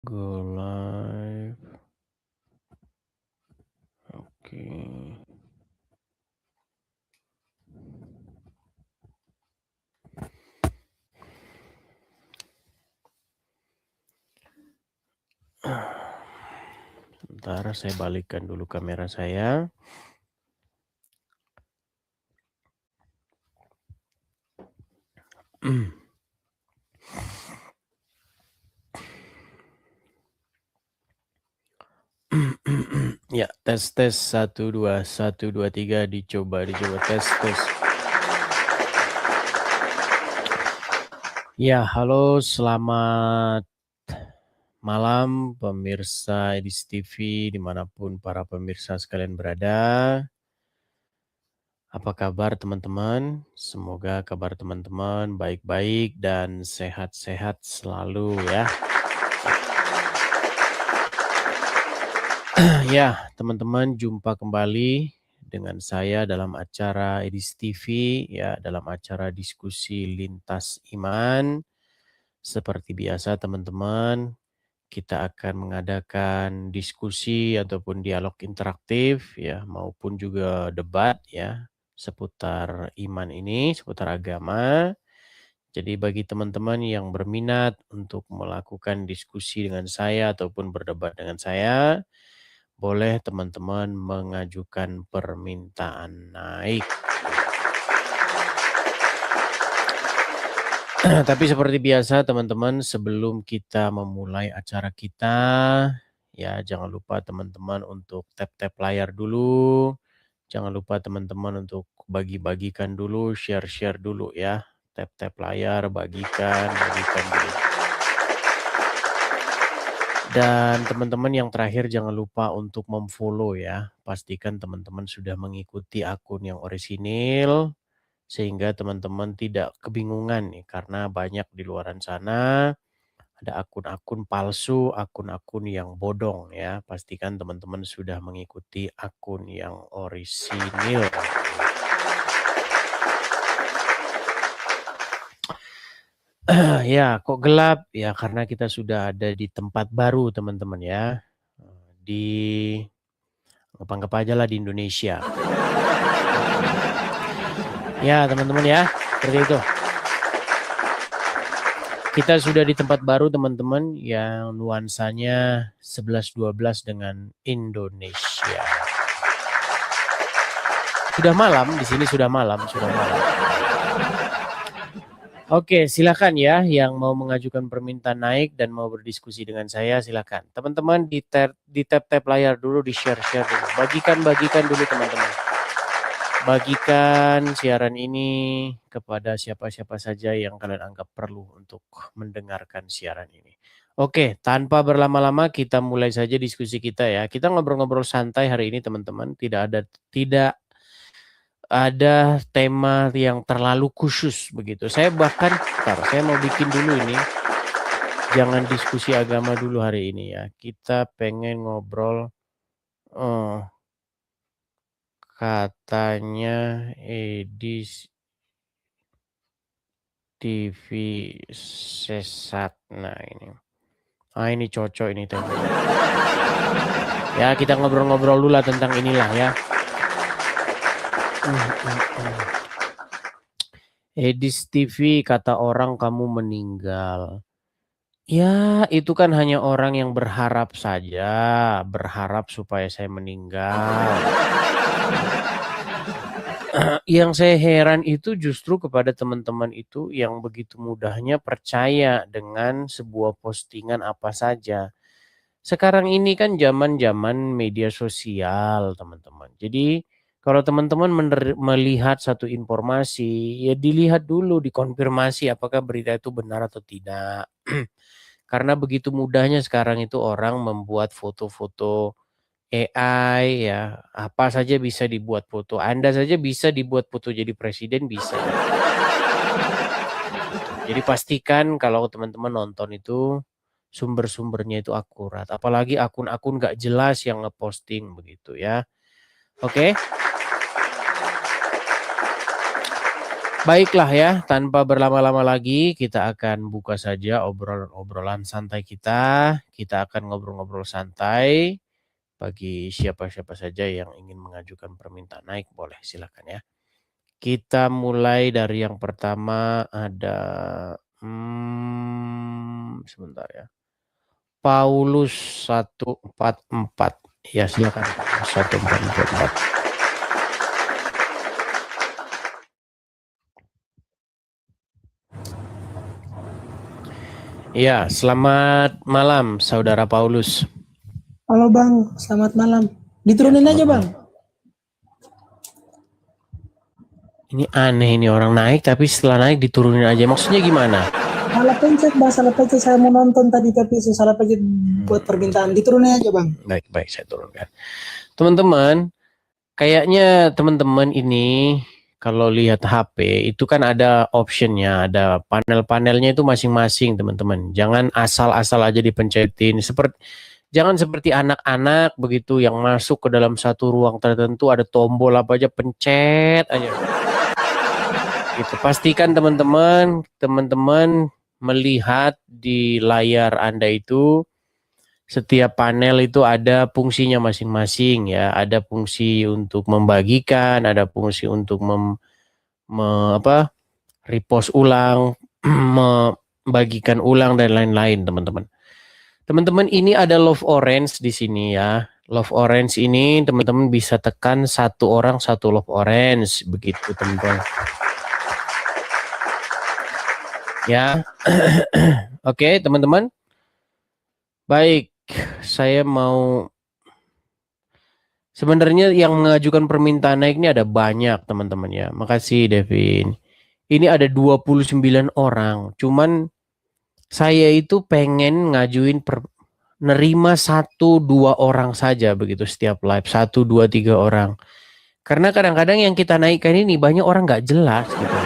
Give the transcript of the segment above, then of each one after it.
Go live. Oke. Sebentar, saya balikkan dulu kamera saya. Ya, tes 1 2 1 2 3 dicoba tes. Ya, halo, selamat malam pemirsa Edis TV dimanapun para pemirsa sekalian berada. Apa kabar teman-teman? Semoga kabar teman-teman baik-baik dan sehat-sehat selalu ya. Ya, teman-teman, jumpa kembali dengan saya dalam acara Edis TV ya, dalam acara diskusi lintas iman. Seperti biasa teman-teman, kita akan mengadakan diskusi ataupun dialog interaktif ya, maupun juga debat ya seputar iman ini, seputar agama. Jadi bagi teman-teman yang berminat untuk melakukan diskusi dengan saya ataupun berdebat dengan saya, boleh teman-teman mengajukan permintaan naik. Tapi seperti biasa teman-teman, sebelum kita memulai acara kita, ya jangan lupa teman-teman untuk tap-tap layar dulu. Jangan lupa teman-teman untuk bagi-bagikan dulu, share-share dulu ya. Tap-tap layar, bagikan dulu. Dan teman-teman yang terakhir jangan lupa untuk memfollow ya. Pastikan teman-teman sudah mengikuti akun yang orisinil sehingga teman-teman tidak kebingungan nih karena banyak di luaran sana ada akun-akun palsu, akun-akun yang bodong ya. Pastikan teman-teman sudah mengikuti akun yang orisinil. Ya, kok gelap? Ya, karena kita sudah ada di tempat baru, teman-teman ya. Di anggap aja lah di Indonesia. Ya, teman-teman ya, seperti itu. Kita sudah di tempat baru, teman-teman, yang nuansanya 11-12 dengan Indonesia. Sudah malam, di sini sudah malam. Oke, silakan ya yang mau mengajukan permintaan naik dan mau berdiskusi dengan saya, silakan. Teman-teman di tap layar dulu, di share dulu. Bagikan dulu teman-teman. Bagikan siaran ini kepada siapa-siapa saja yang kalian anggap perlu untuk mendengarkan siaran ini. Oke, tanpa berlama-lama kita mulai saja diskusi kita ya. Kita ngobrol-ngobrol santai hari ini teman-teman. Tidak ada tema yang terlalu khusus begitu. Saya mau bikin dulu ini. Jangan diskusi agama dulu hari ini ya. Kita pengen ngobrol katanya Edis TV sesat. Nah ini. Ini cocok ini tema. Ya kita ngobrol-ngobrol dulu lah tentang inilah ya. Edis TV kata orang kamu meninggal. Ya itu kan hanya orang yang berharap saja. Berharap supaya saya meninggal. Yang saya heran itu justru kepada teman-teman itu yang begitu mudahnya percaya dengan sebuah postingan apa saja. Sekarang ini kan zaman-zaman media sosial, teman-teman. Jadi kalau teman-teman melihat satu informasi, ya dilihat dulu, dikonfirmasi apakah berita itu benar atau tidak. Karena begitu mudahnya sekarang itu orang membuat foto-foto AI ya, apa saja bisa dibuat foto. Anda saja bisa dibuat foto jadi presiden bisa. Jadi pastikan kalau teman-teman nonton itu sumber-sumbernya itu akurat. Apalagi akun-akun gak jelas yang ngeposting begitu ya. Oke. Baiklah ya, tanpa berlama-lama lagi, kita akan buka saja obrolan santai kita. Kita akan ngobrol-ngobrol santai. Bagi siapa-siapa saja yang ingin mengajukan permintaan naik, boleh silakan ya. Kita mulai dari yang pertama ada, sebentar ya. Paulus 144. Ya silakan Pak, 1444. Ya, selamat malam Saudara Paulus. Halo Bang, selamat malam. Diturunin Ya, aja selamat Bang. malam. Ini aneh, ini orang naik tapi setelah naik diturunin aja. Maksudnya gimana? Salah pencet Bang, salah pencet. Saya mau nonton tadi tapi salah pencet buat permintaan. Diturunin aja Bang. Baik, saya turunkan. Teman-teman, kayaknya teman-teman ini kalau lihat HP itu kan ada optionnya, ada panel-panelnya itu masing-masing teman-teman. Jangan asal-asal aja dipencetin. Jangan seperti anak-anak begitu yang masuk ke dalam satu ruang tertentu ada tombol apa aja pencet aja. Gitu. Pastikan teman-teman melihat di layar Anda itu setiap panel itu ada fungsinya masing-masing ya. Ada fungsi untuk membagikan, ada fungsi untuk repost ulang, membagikan ulang dan lain-lain teman-teman. Teman-teman ini ada love orange di sini ya. Love orange ini teman-teman bisa tekan satu orang satu love orange begitu teman-teman. Ya. Oke, teman-teman. Baik, saya mau sebenarnya yang mengajukan permintaan naik ini ada banyak teman-teman ya. Makasih Devin. Ini ada 29 orang. Cuman saya itu pengen nerima 1-2 orang saja begitu setiap live. 1, 2, 3 orang. Karena kadang-kadang yang kita naikkan ini banyak orang nggak jelas gitu.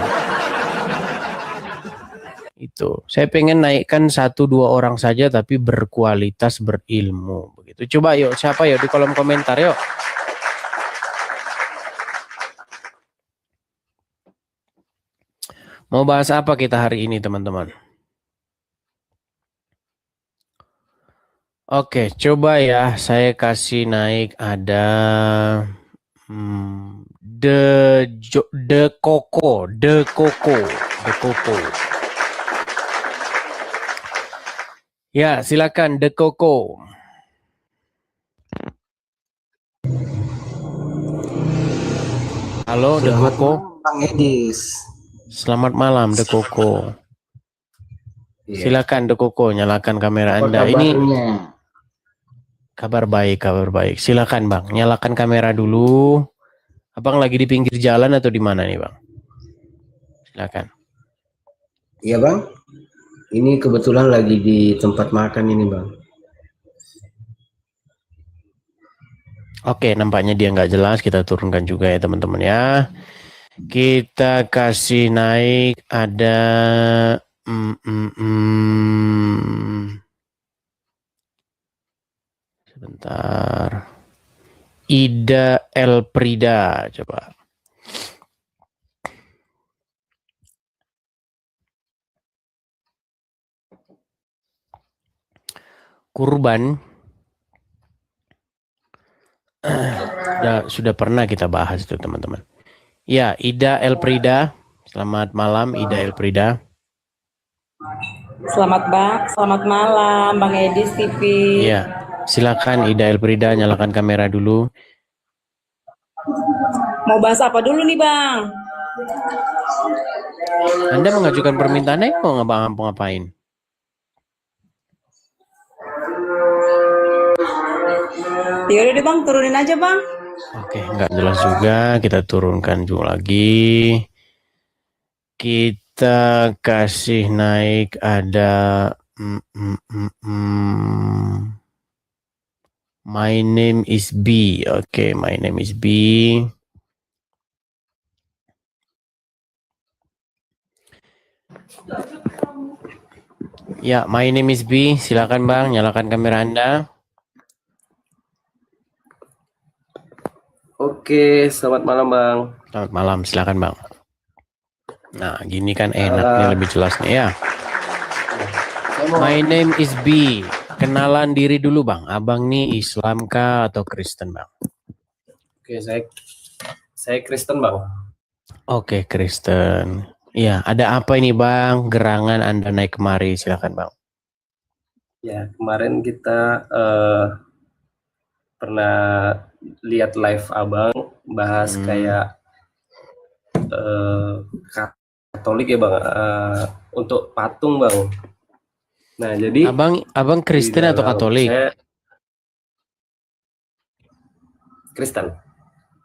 Itu. Saya pengen naikkan 1-2 orang saja tapi berkualitas, berilmu begitu. Coba yuk, siapa yuk di kolom komentar yuk. Mau bahas apa kita hari ini teman-teman? Oke, coba ya saya kasih naik ada The Coco. Ya, silakan The Coco. Halo The Coco. Bang Edis. Selamat malam The Coco. Silakan The Coco, nyalakan kamera Anda. Ini kabar baik. Silakan Bang, nyalakan kamera dulu. Abang lagi di pinggir jalan atau di mana nih Bang? Silakan. Iya Bang. Ini kebetulan lagi di tempat makan ini Bang. Oke, nampaknya dia nggak jelas. Kita turunkan juga ya teman-teman ya. Kita kasih naik ada sebentar. Ida Elprida, coba. Kurban. Sudah pernah kita bahas itu teman-teman. Ya, Ida Elprida. Selamat malam Ida Elprida. Selamat malam Bang Edis TV. Iya, silakan Ida Elprida, nyalakan kamera dulu. Mau bahas apa dulu nih Bang? Anda mengajukan permintaannya mau ngapain? Yaudah deh Bang, turunin aja Bang. Oke, nggak jelas juga. Kita turunkan juga lagi. Kita kasih naik ada My name is B. Oke, my name is B. Ya, my name is B. Silakan Bang, nyalakan kamera Anda. Oke, selamat malam Bang. Selamat malam, silakan Bang. Nah, gini kan enaknya lebih jelas nih ya. My name is B. Kenalan diri dulu bang. Abang nih Islam kah atau Kristen bang? Oke, saya Kristen bang. Oke, Kristen. Iya, ada apa ini bang? Gerangan Anda naik kemari, silakan bang. Ya, kemarin kita pernah lihat live abang bahas kayak Katolik ya bang, untuk patung bang. Nah jadi abang Kristen atau Katolik? Saya Kristen.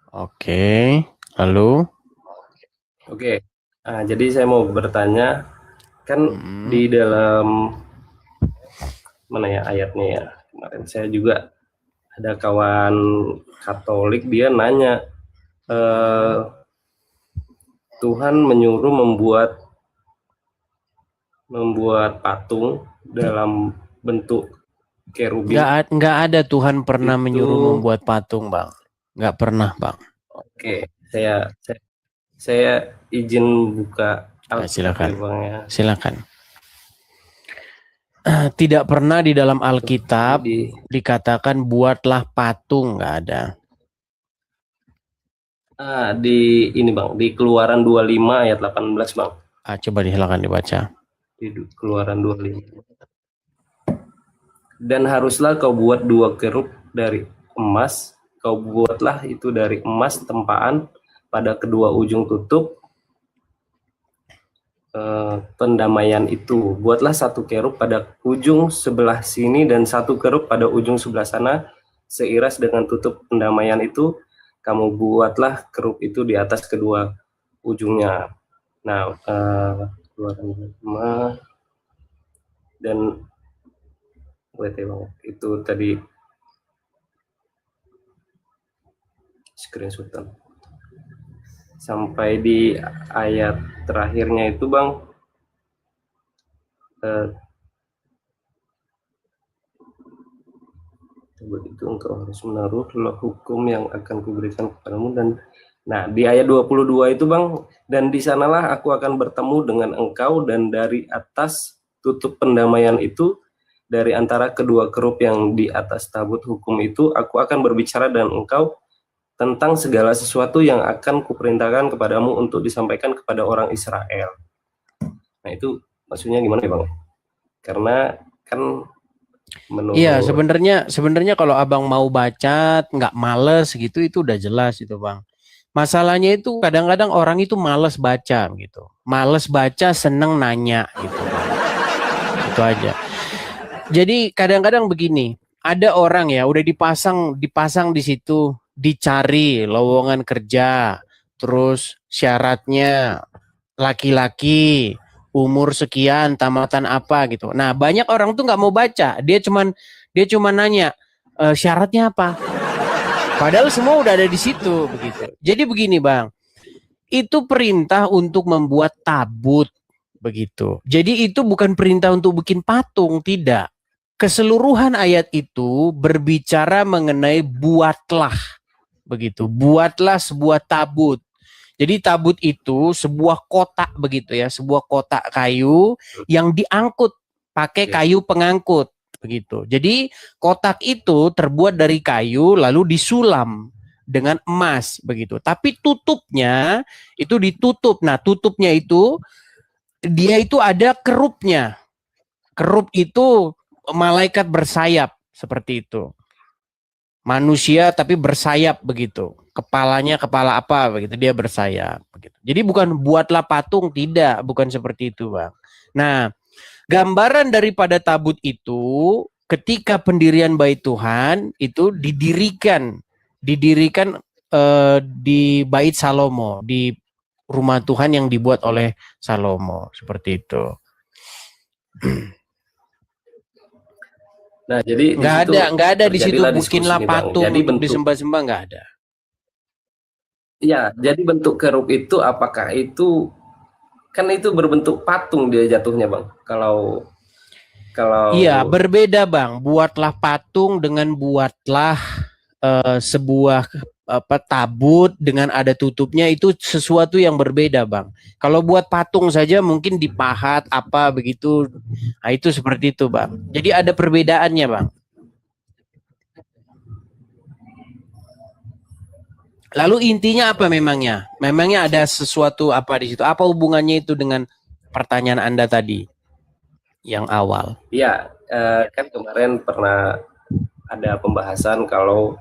Oke, lalu? Oke, nah, jadi saya mau bertanya, kan di dalam mana ya ayatnya ya, kemarin saya juga ada kawan Katolik, dia nanya, Tuhan menyuruh membuat patung dalam bentuk kerubin. Nggak ada Tuhan pernah menyuruh membuat patung bang, nggak pernah bang. Oke, saya izin buka. Silakan. Bang, ya. Silakan. Tidak pernah di dalam Alkitab dikatakan buatlah patung, nggak ada. Di ini bang, di Keluaran 25 ayat 18 bang. Coba silakan dibaca. Di Keluaran 25. Dan haruslah kau buat 2 kerub dari emas, kau buatlah itu dari emas tempaan pada kedua ujung tutup pendamaian itu. Buatlah 1 kerub pada ujung sebelah sini dan 1 kerub pada ujung sebelah sana, seiras dengan tutup pendamaian itu. Kamu buatlah kerub itu di atas kedua ujungnya. Nah, dan itu tadi screenshotan sampai di ayat terakhirnya itu bang, begitu engkau harus menaruh hukum yang akan kuberikan kepadamu. Dan nah di ayat 22 itu bang, dan di sanalah aku akan bertemu dengan engkau, dan dari atas tutup pendamaian itu, dari antara kedua kerub yang di atas tabut hukum itu, aku akan berbicara dengan engkau tentang segala sesuatu yang akan kuperintahkan kepadamu untuk disampaikan kepada orang Israel. Nah itu maksudnya gimana ya bang? Karena kan menurut... Iya, sebenarnya kalau abang mau baca nggak males gitu, itu udah jelas itu bang. Masalahnya itu kadang-kadang orang itu males baca gitu, males baca seneng nanya gitu, itu aja. Jadi kadang-kadang begini, ada orang ya udah dipasang di situ, dicari lowongan kerja, terus syaratnya laki-laki, umur sekian, tamatan apa gitu. Nah banyak orang tuh nggak mau baca, dia cuman nanya syaratnya apa. Padahal semua udah ada di situ begitu. Jadi begini bang, itu perintah untuk membuat tabut begitu. Jadi itu bukan perintah untuk bikin patung, tidak. Keseluruhan ayat itu berbicara mengenai buatlah begitu. Buatlah sebuah tabut. Jadi tabut itu sebuah kotak begitu ya, sebuah kotak kayu yang diangkut pakai kayu pengangkut begitu. Jadi kotak itu terbuat dari kayu lalu disulam dengan emas begitu. Tapi tutupnya itu ditutup. Nah, tutupnya itu dia itu ada kerupnya. Kerup itu malaikat bersayap seperti itu. Manusia tapi bersayap begitu. Kepalanya kepala apa begitu, dia bersayap begitu. Jadi bukan buatlah patung, tidak, bukan seperti itu, Bang. Nah, gambaran daripada tabut itu ketika pendirian Bait Tuhan itu didirikan di Bait Salomo, di rumah Tuhan yang dibuat oleh Salomo, seperti itu. Nah, jadi nggak ada di situ bikinlah patung disembah-sembah, nggak ada. Ya, jadi bentuk kerub itu apakah itu kan itu berbentuk patung dia jatuhnya, Bang? Kalau iya, berbeda, Bang. Buatlah patung dengan buatlah sebuah tabut dengan ada tutupnya itu sesuatu yang berbeda, Bang. Kalau buat patung saja mungkin dipahat apa begitu. Nah, itu seperti itu, Bang. Jadi ada perbedaannya, Bang. Lalu intinya apa memangnya? Memangnya ada sesuatu apa di situ? Apa hubungannya itu dengan pertanyaan Anda tadi yang awal? Iya, kan kemarin pernah ada pembahasan kalau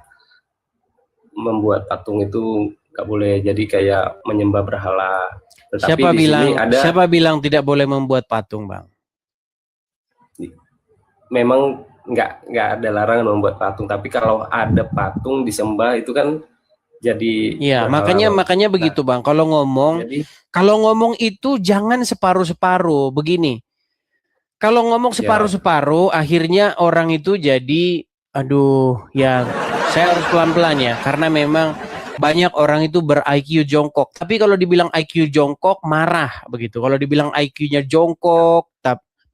membuat patung itu nggak boleh jadi kayak menyembah berhala. Tetapi di sini ada, siapa bilang tidak boleh membuat patung, Bang? memang nggak ada larangan membuat patung, tapi kalau ada patung disembah itu kan jadi Iya, berhala, makanya begitu, Bang. Kalau Jadi ngomong itu jangan separuh-separuh. Begini. Kalau ngomong Ya. separuh-separuh, akhirnya orang itu jadi, aduh, ya saya harus pelan-pelan ya, karena memang banyak orang itu ber-IQ jongkok. Tapi kalau dibilang IQ jongkok, marah begitu. Kalau dibilang IQ-nya jongkok,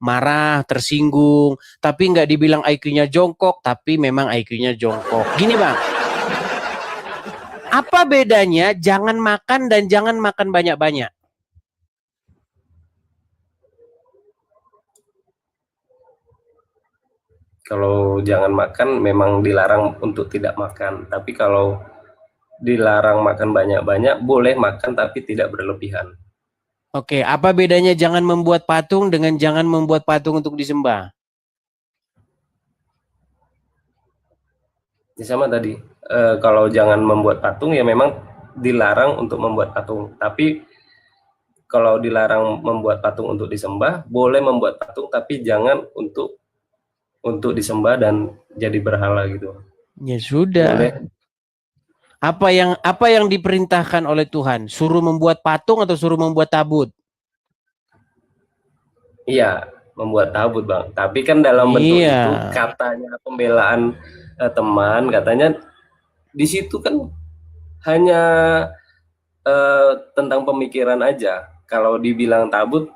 marah, tersinggung. Tapi nggak dibilang IQ-nya jongkok, tapi memang IQ-nya jongkok. Gini, Bang. Apa bedanya jangan makan dan jangan makan banyak-banyak? kalau jangan makan memang dilarang untuk tidak makan, tapi kalau dilarang makan banyak-banyak boleh makan tapi tidak berlebihan. Oke, apa bedanya jangan membuat patung dengan jangan membuat patung untuk disembah? Ya sama tadi, kalau jangan membuat patung ya memang dilarang untuk membuat patung, tapi kalau dilarang membuat patung untuk disembah, boleh membuat patung tapi jangan untuk disembah dan jadi berhala gitu. Ya sudah. Boleh. Apa yang diperintahkan oleh Tuhan? Suruh membuat patung atau suruh membuat tabut? Iya, membuat tabut, Bang. Tapi kan dalam bentuk Iya. itu katanya pembelaan teman, katanya di situ kan hanya tentang pemikiran aja. Kalau dibilang tabut,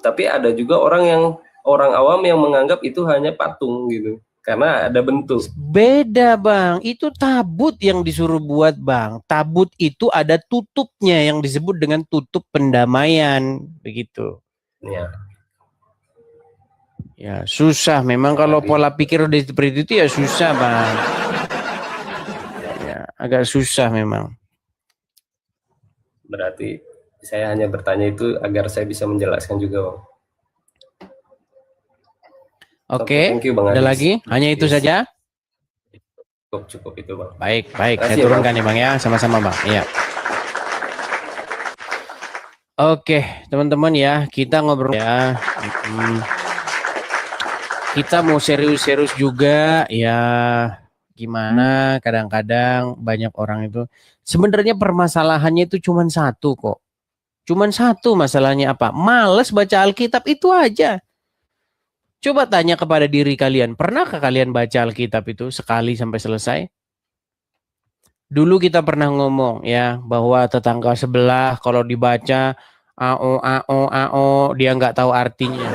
tapi ada juga orang awam yang menganggap itu hanya patung gitu. Karena ada bentuk. Beda, Bang. Itu tabut yang disuruh buat, Bang. Tabut itu ada tutupnya yang disebut dengan tutup pendamaian, begitu. Ya. Ya, susah. Memang kalau pola pikir udah seperti itu ya susah, Bang. Ya, agak susah memang. Berarti saya hanya bertanya itu agar saya bisa menjelaskan juga, Bang. Oke, thank you, Bang ada Adis. lagi? Hanya itu Yes. saja? Cukup itu, Bang. Baik. Terima Saya kasih, turunkan Bang. ya, Bang ya. Sama-sama, Bang. Iya. Oke, teman-teman ya, kita ngobrol ya. Kita mau serius-serius juga ya. Gimana kadang-kadang banyak orang itu sebenarnya permasalahannya itu cuma satu kok. Cuma satu masalahnya apa? Males baca Alkitab itu aja. Coba tanya kepada diri kalian, pernahkah kalian baca Alkitab itu sekali sampai selesai? Dulu kita pernah ngomong ya bahwa tetangga sebelah kalau dibaca AO dia nggak tahu artinya.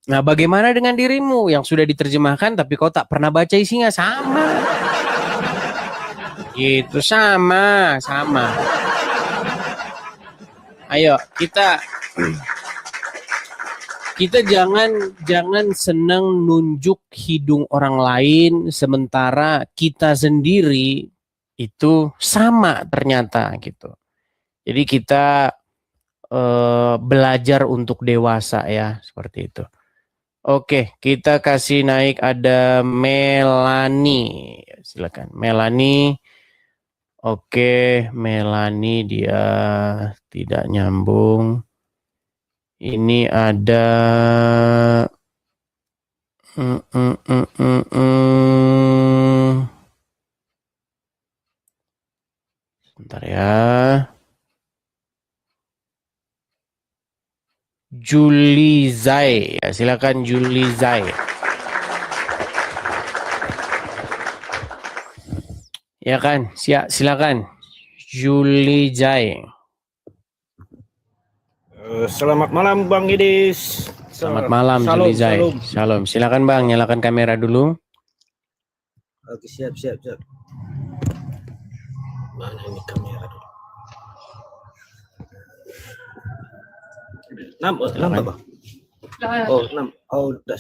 Nah, bagaimana dengan dirimu yang sudah diterjemahkan tapi kau tak pernah baca isinya? Sama. Gitu, sama. Ayo, kita jangan senang nunjuk hidung orang lain sementara kita sendiri itu sama ternyata gitu. Jadi kita belajar untuk dewasa ya, seperti itu. Oke, kita kasih naik ada Melani. Silakan Melani. Oke, Melani dia tidak nyambung. Ini ada Sebentar ya. Julizai. Ya, silakan Julizai. Ya kan? Silakan. Julizai. Selamat malam Bang Idis. Selamat malam Julizai. Shalom. Silakan Bang, nyalakan kamera dulu. Oke, siap. Mana ini kamera dulu? 6, oh, lambat bang. Oh, 6. Oh, udah.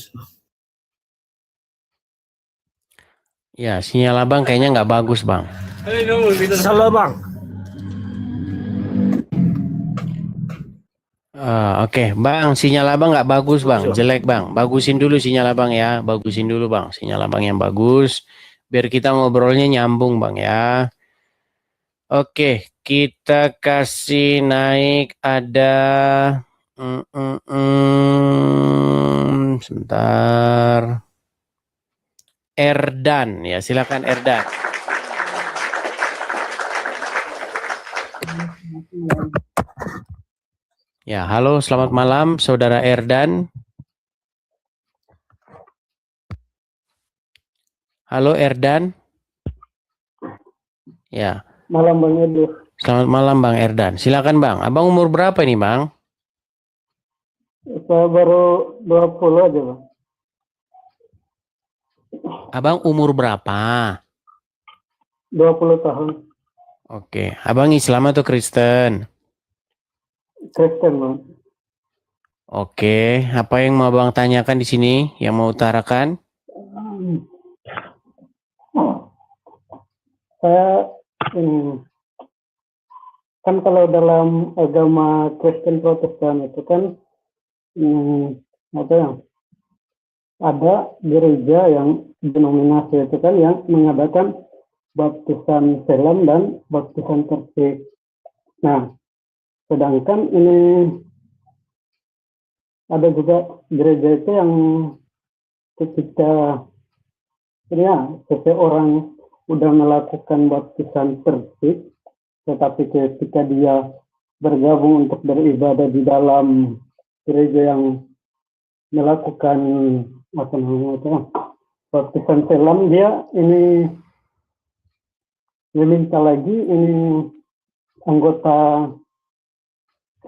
Ya, sinyal abang kayaknya nggak bagus bang. Salah bang. Oke, bang, sinyal abang nggak bagus bang, jelek bang. Bagusin dulu sinyal abang ya, bagusin dulu bang, sinyal abang yang bagus, biar kita ngobrolnya nyambung bang ya. Oke, kita kasih naik ada, sebentar, Erdan ya, silakan Erdan. Ya, halo, selamat malam, Saudara Erdan. Halo Erdan. Ya. Malam Bang Edo. Selamat malam Bang Erdan. Silakan Bang. Abang umur berapa nih Bang? Saya baru 20 aja Bang. Abang umur berapa? 20 tahun. Oke. Abang Islam atau Kristen? Kristen Bang. Oke. Apa yang mau Abang tanyakan di sini? Yang mau utarakan? Saya kan kalau dalam agama Kristen Protestan itu kan ada gereja yang denominasi itu kan yang mengadakan baptisan selam dan baptisan terpik. Nah, sedangkan ini ada juga gereja itu yang ketika seseorang udah melakukan baptisan terpik, tetapi ketika dia bergabung untuk beribadah di dalam gereja yang melakukan baptisan selam, dia ini meminta lagi ini anggota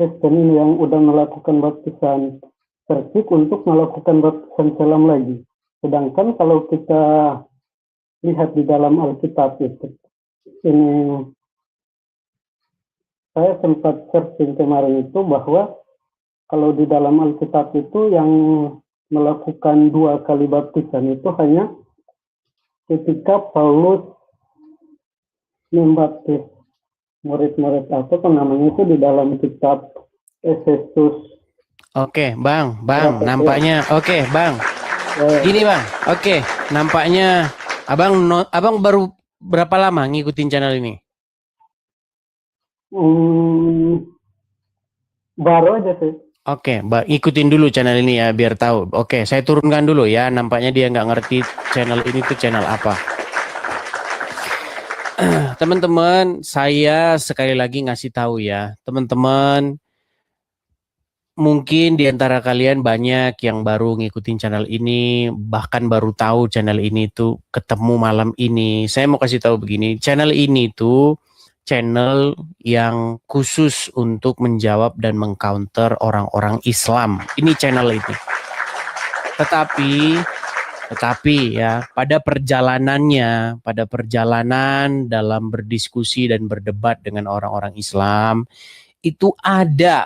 Kristen ini yang udah melakukan baptisan terpik untuk melakukan baptisan selam lagi. Sedangkan kalau kita lihat di dalam Alkitab itu, ini saya sempat searching kemarin itu bahwa kalau di dalam Alkitab itu yang melakukan 2 kali baptisan itu hanya ketika Paulus membaptis murid-murid apa namanya itu di dalam kitab Efesus. Oke, Bang, nampaknya oke, Bang. Gini, Bang. Oke, nampaknya Abang baru berapa lama ngikutin channel ini? Baru aja sih. Oke, ikutin dulu channel ini ya biar tahu. Oke, saya turunkan dulu ya. Nampaknya dia nggak ngerti channel ini tuh channel apa. Teman-teman, saya sekali lagi ngasih tahu ya, teman-teman. Mungkin di antara kalian banyak yang baru ngikutin channel ini, bahkan baru tahu channel ini tuh ketemu malam ini. Saya mau kasih tahu begini, channel ini tuh channel yang khusus untuk menjawab dan mengcounter orang-orang Islam. Ini channel ini. Tetapi ya, pada perjalanan dalam berdiskusi dan berdebat dengan orang-orang Islam, itu ada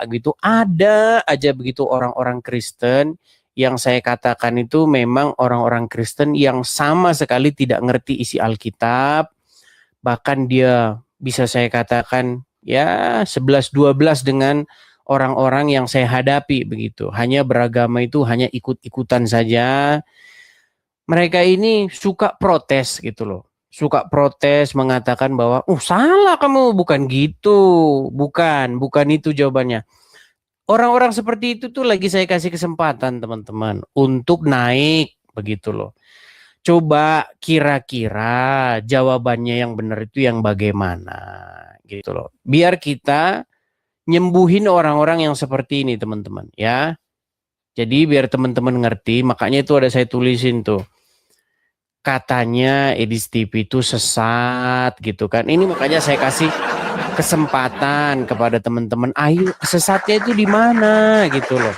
aja begitu orang-orang Kristen yang saya katakan itu memang orang-orang Kristen yang sama sekali tidak ngerti isi Alkitab, bahkan dia bisa saya katakan ya 11-12 dengan orang-orang yang saya hadapi begitu. Hanya beragama itu hanya ikut-ikutan saja. Mereka ini suka protes gitu loh. Suka protes mengatakan bahwa salah kamu, bukan gitu. Bukan itu jawabannya. Orang-orang seperti itu tuh lagi saya kasih kesempatan teman-teman untuk naik begitu loh. Coba kira-kira jawabannya yang benar itu yang bagaimana gitu loh. Biar kita nyembuhin orang-orang yang seperti ini teman-teman ya. Jadi biar teman-teman ngerti, makanya itu ada saya tulisin tuh. Katanya Edis TV itu sesat gitu kan. Ini makanya saya kasih kesempatan kepada teman-teman. Ayo, sesatnya itu di mana gitu loh.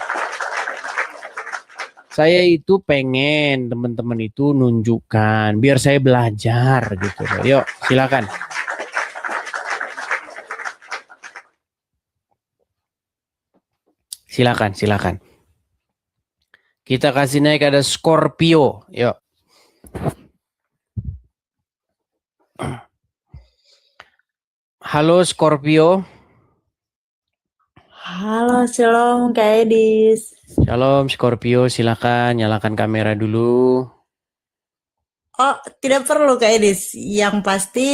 Saya itu pengen teman-teman itu nunjukkan biar saya belajar gitu loh. Yuk, silakan. silakan, silakan. Kita kasih naik ada Scorpio. Yuk. Halo Scorpio. Halo, shalom Kak Edis. Shalom Scorpio, silakan nyalakan kamera dulu. Oh, tidak perlu Kak Edis. Yang pasti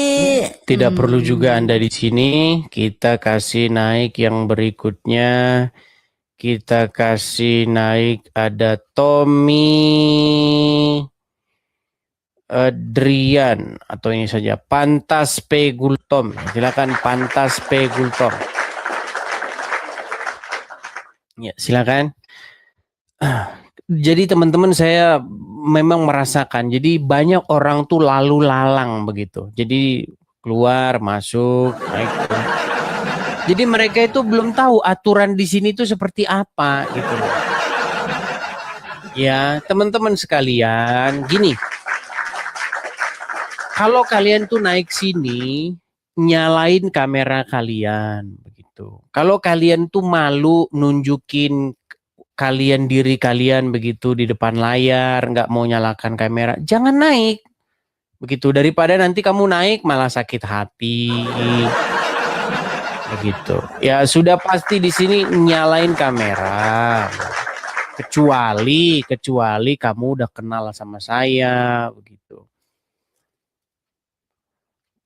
Tidak perlu juga Anda di sini. Kita kasih naik yang berikutnya. Kita kasih naik ada Tommy Drian atau ini saja Pantas P. Gultom. Silakan Pantas P. Gultom. Ya, silakan. Jadi teman-teman saya memang merasakan. Jadi banyak orang tuh lalu lalang begitu. Jadi keluar, masuk, naik. Jadi mereka itu belum tahu aturan di sini itu seperti apa gitu. Ya, teman-teman sekalian, gini. Kalau kalian tuh naik sini, nyalain kamera kalian begitu. Kalau kalian tuh malu nunjukin kalian diri kalian begitu di depan layar, nggak mau nyalakan kamera, jangan naik. Begitu, daripada nanti kamu naik malah sakit hati. Begitu. Ya sudah pasti di sini nyalain kamera. Kecuali kamu udah kenal sama saya begitu.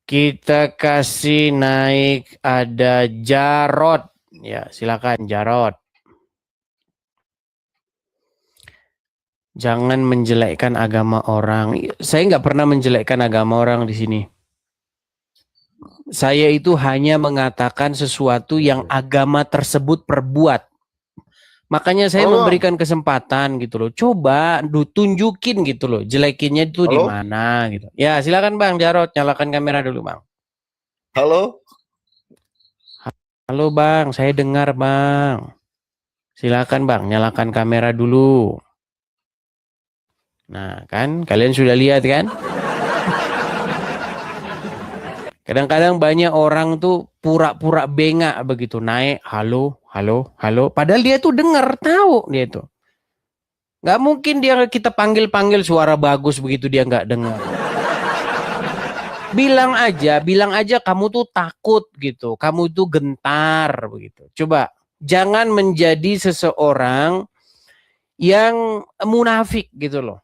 Kita kasih naik ada Jarod. Ya, silakan Jarod. Jangan menjelekkan agama orang. Saya nggak pernah menjelekkan agama orang di sini. Saya itu hanya mengatakan sesuatu yang agama tersebut perbuat. Makanya saya memberikan kesempatan gitu loh. Coba tunjukin gitu loh. Jelekinnya itu di mana gitu. Ya silakan Bang Jarod, nyalakan kamera dulu Bang. Halo. Halo Bang, saya dengar Bang. Silakan Bang, nyalakan kamera dulu. Nah kan, kalian sudah lihat kan? Kadang-kadang banyak orang tuh pura-pura bengak begitu naik, halo, halo, halo. Padahal dia tuh dengar, tahu dia tuh. Nggak mungkin dia kita panggil-panggil suara bagus begitu dia nggak dengar. Bilang aja kamu tuh takut gitu, kamu tuh gentar begitu. Coba jangan menjadi seseorang yang munafik gitu loh.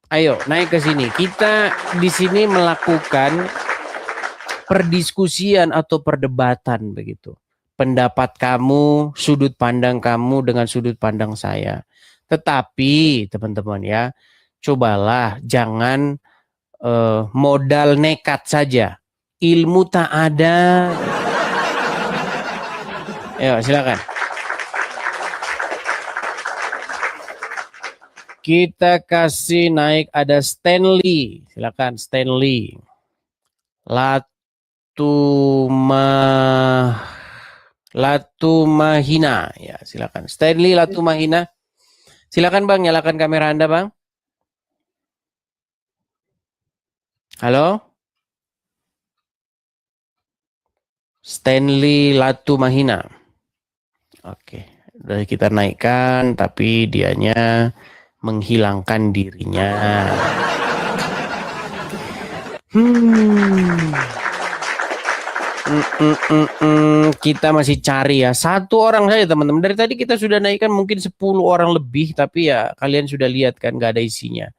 Ayo naik ke sini. Kita di sini melakukan perdiskusian atau perdebatan begitu. Pendapat kamu, sudut pandang kamu dengan sudut pandang saya. Tetapi teman-teman ya, cobalah jangan modal nekat saja. Ilmu tak ada. Ayo silakan. Kita kasih naik ada Stanley. Silakan Stanley. Latumahina. Ya, silakan. Stanley Latumahina. Silakan Bang, nyalakan kamera Anda, Bang. Halo? Stanley Latumahina. Oke, udah kita naikkan tapi dianya menghilangkan dirinya. Kita masih cari ya. Satu orang saja teman-teman. Dari tadi kita sudah naikkan mungkin 10 orang lebih. Tapi ya kalian sudah lihat kan gak ada isinya.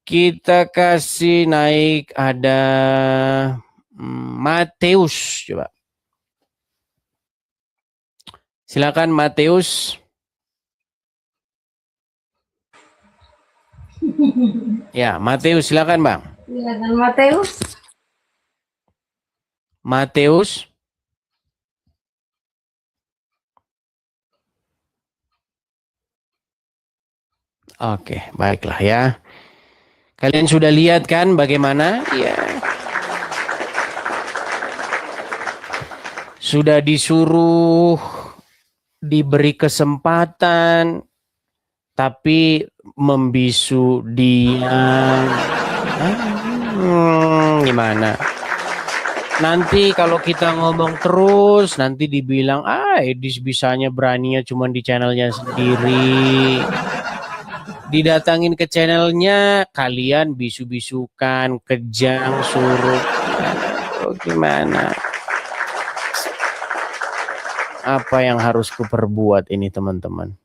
Kita kasih naik ada Mateus. Coba. Silakan Mateus. Ya Mateus silakan Bang. Silakan Mateus. Mateus. Oke, baiklah ya. Kalian sudah lihat kan bagaimana? Ya. Sudah disuruh diberi kesempatan tapi membisu dia. Gimana? Nanti kalau kita ngomong terus, nanti dibilang, Edis bisanya beraninya cuma di channelnya sendiri. Didatangin ke channelnya, kalian bisu-bisukan, kejang, suruh. Oh, gimana? Apa yang harus kuperbuat ini, teman-teman?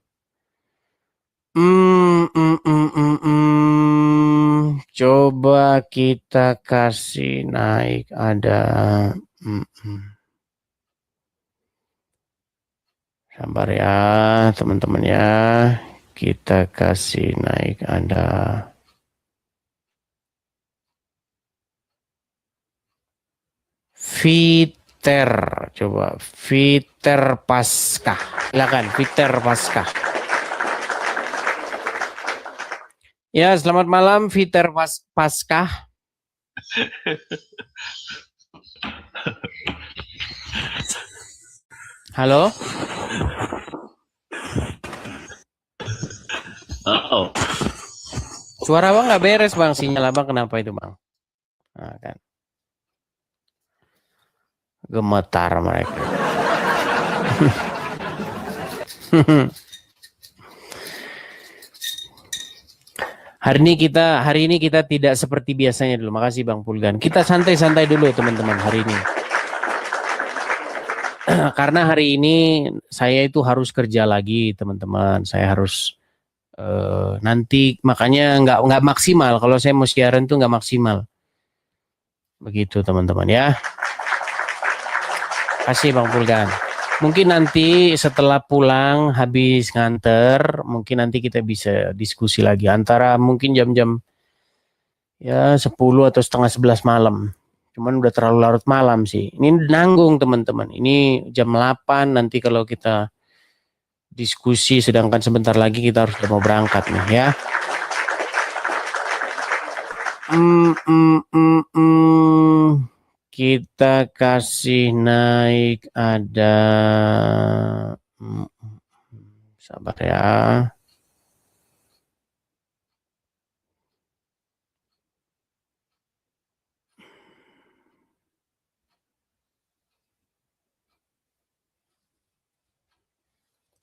Coba kita kasih naik ada. Sabar ya teman-teman ya. Kita kasih naik ada. Fiter. Coba Fiter Paskah. Silakan Fiter Paskah. Ya, selamat malam Fiter Paskah. Halo? Oh. Suara Bang nggak beres Bang, sinyal Abang kenapa itu Bang? Nah, kan. Gemetar mereka. Hari ini kita tidak seperti biasanya dulu. Makasih Bang Pulgan. Kita santai-santai dulu teman-teman hari ini. Karena hari ini saya itu harus kerja lagi teman-teman. Saya harus nanti makanya nggak maksimal. Kalau saya mau siaran tuh nggak maksimal. Begitu teman-teman ya. Kasih Bang Pulgan. Mungkin nanti setelah pulang habis nganter, mungkin nanti kita bisa diskusi lagi antara mungkin jam-jam ya 10 atau setengah 11 malam. Cuman udah terlalu larut malam sih. Ini nanggung teman-teman. Ini jam 8 nanti kalau kita diskusi, sedangkan sebentar lagi kita harus mau berangkat nih ya. Kita kasih naik ada. Sabar ya.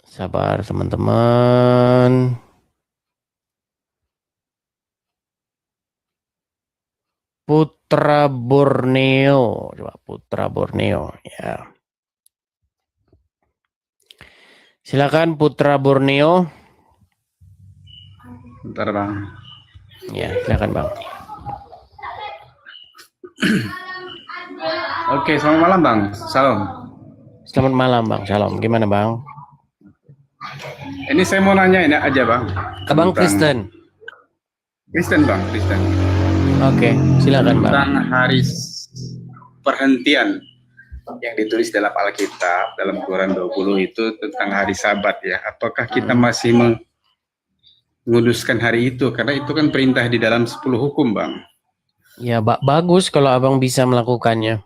Sabar teman-teman. Putra Borneo, coba Putra Borneo ya. Silakan Putra Borneo. Bentar Bang. Ya, silakan Bang. Oke, selamat malam Bang. Salam. Selamat malam Bang. Salam. Gimana Bang? Ini saya mau nanya ini aja Bang. Abang Kristen. Kristen Bang, Kristen. Oke, silakan Bang. Tentang hari perhentian yang ditulis dalam Alkitab dalam Quran 20 itu tentang hari Sabat ya. Apakah kita masih menguduskan hari itu? Karena itu kan perintah di dalam 10 hukum Bang. Ya, bagus kalau Abang bisa melakukannya.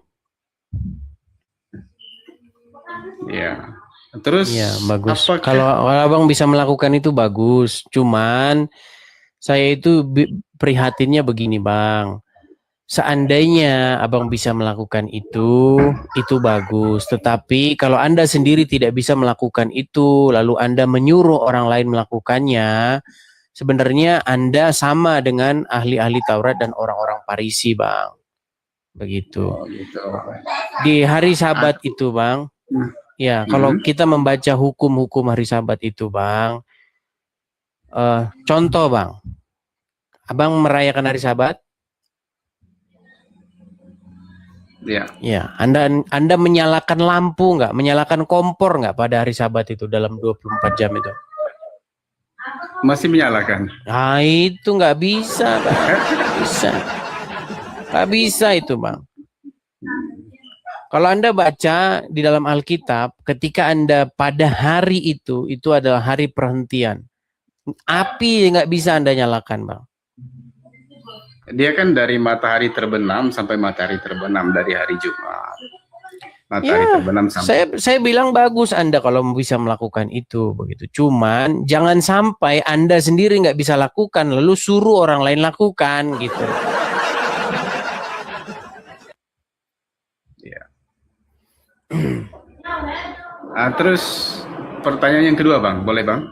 Ya. Terus ya, bagus. Kalau Abang bisa melakukan itu bagus. Cuman saya itu prihatinnya begini Bang. Seandainya Abang bisa melakukan itu bagus. Tetapi kalau Anda sendiri tidak bisa melakukan itu, lalu Anda menyuruh orang lain melakukannya, sebenarnya Anda sama dengan ahli-ahli Taurat dan orang-orang Farisi Bang. Begitu. Di hari Sabat itu Bang, ya kalau kita membaca hukum-hukum hari Sabat itu Bang, contoh Bang, Abang merayakan hari Sabat? Ya. Ya, Anda menyalakan lampu nggak? Menyalakan kompor nggak pada hari Sabat itu dalam 24 jam itu? Masih menyalakan. Nah, itu nggak bisa, Bang. Nggak bisa. Nggak bisa itu, Bang. Kalau Anda baca di dalam Alkitab, ketika Anda pada hari itu adalah hari perhentian. Api nggak bisa Anda nyalakan, Bang. Dia kan dari matahari terbenam sampai matahari terbenam dari hari Jumat. Matahari terbenam sampai. Saya bilang bagus Anda kalau bisa melakukan itu begitu. Cuman jangan sampai Anda sendiri nggak bisa lakukan lalu suruh orang lain lakukan gitu. Terus pertanyaan yang kedua Bang, boleh Bang?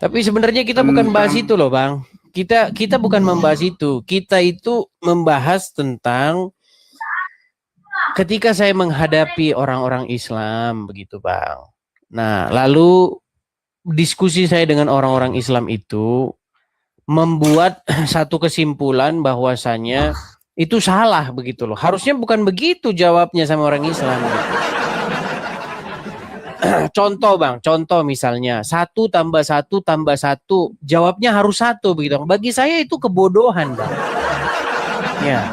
Tapi sebenarnya kita bukan bahas itu loh Bang. Kita bukan membahas itu. Kita itu membahas tentang ketika saya menghadapi orang-orang Islam begitu Bang. Nah, lalu diskusi saya dengan orang-orang Islam itu membuat satu kesimpulan bahwasanya itu salah begitu loh. Harusnya bukan begitu jawabnya sama orang Islam. Gitu. Contoh Bang, contoh misalnya 1 tambah 1 tambah 1, jawabnya harus 1 begitu. Bagi saya itu kebodohan Bang. Ya.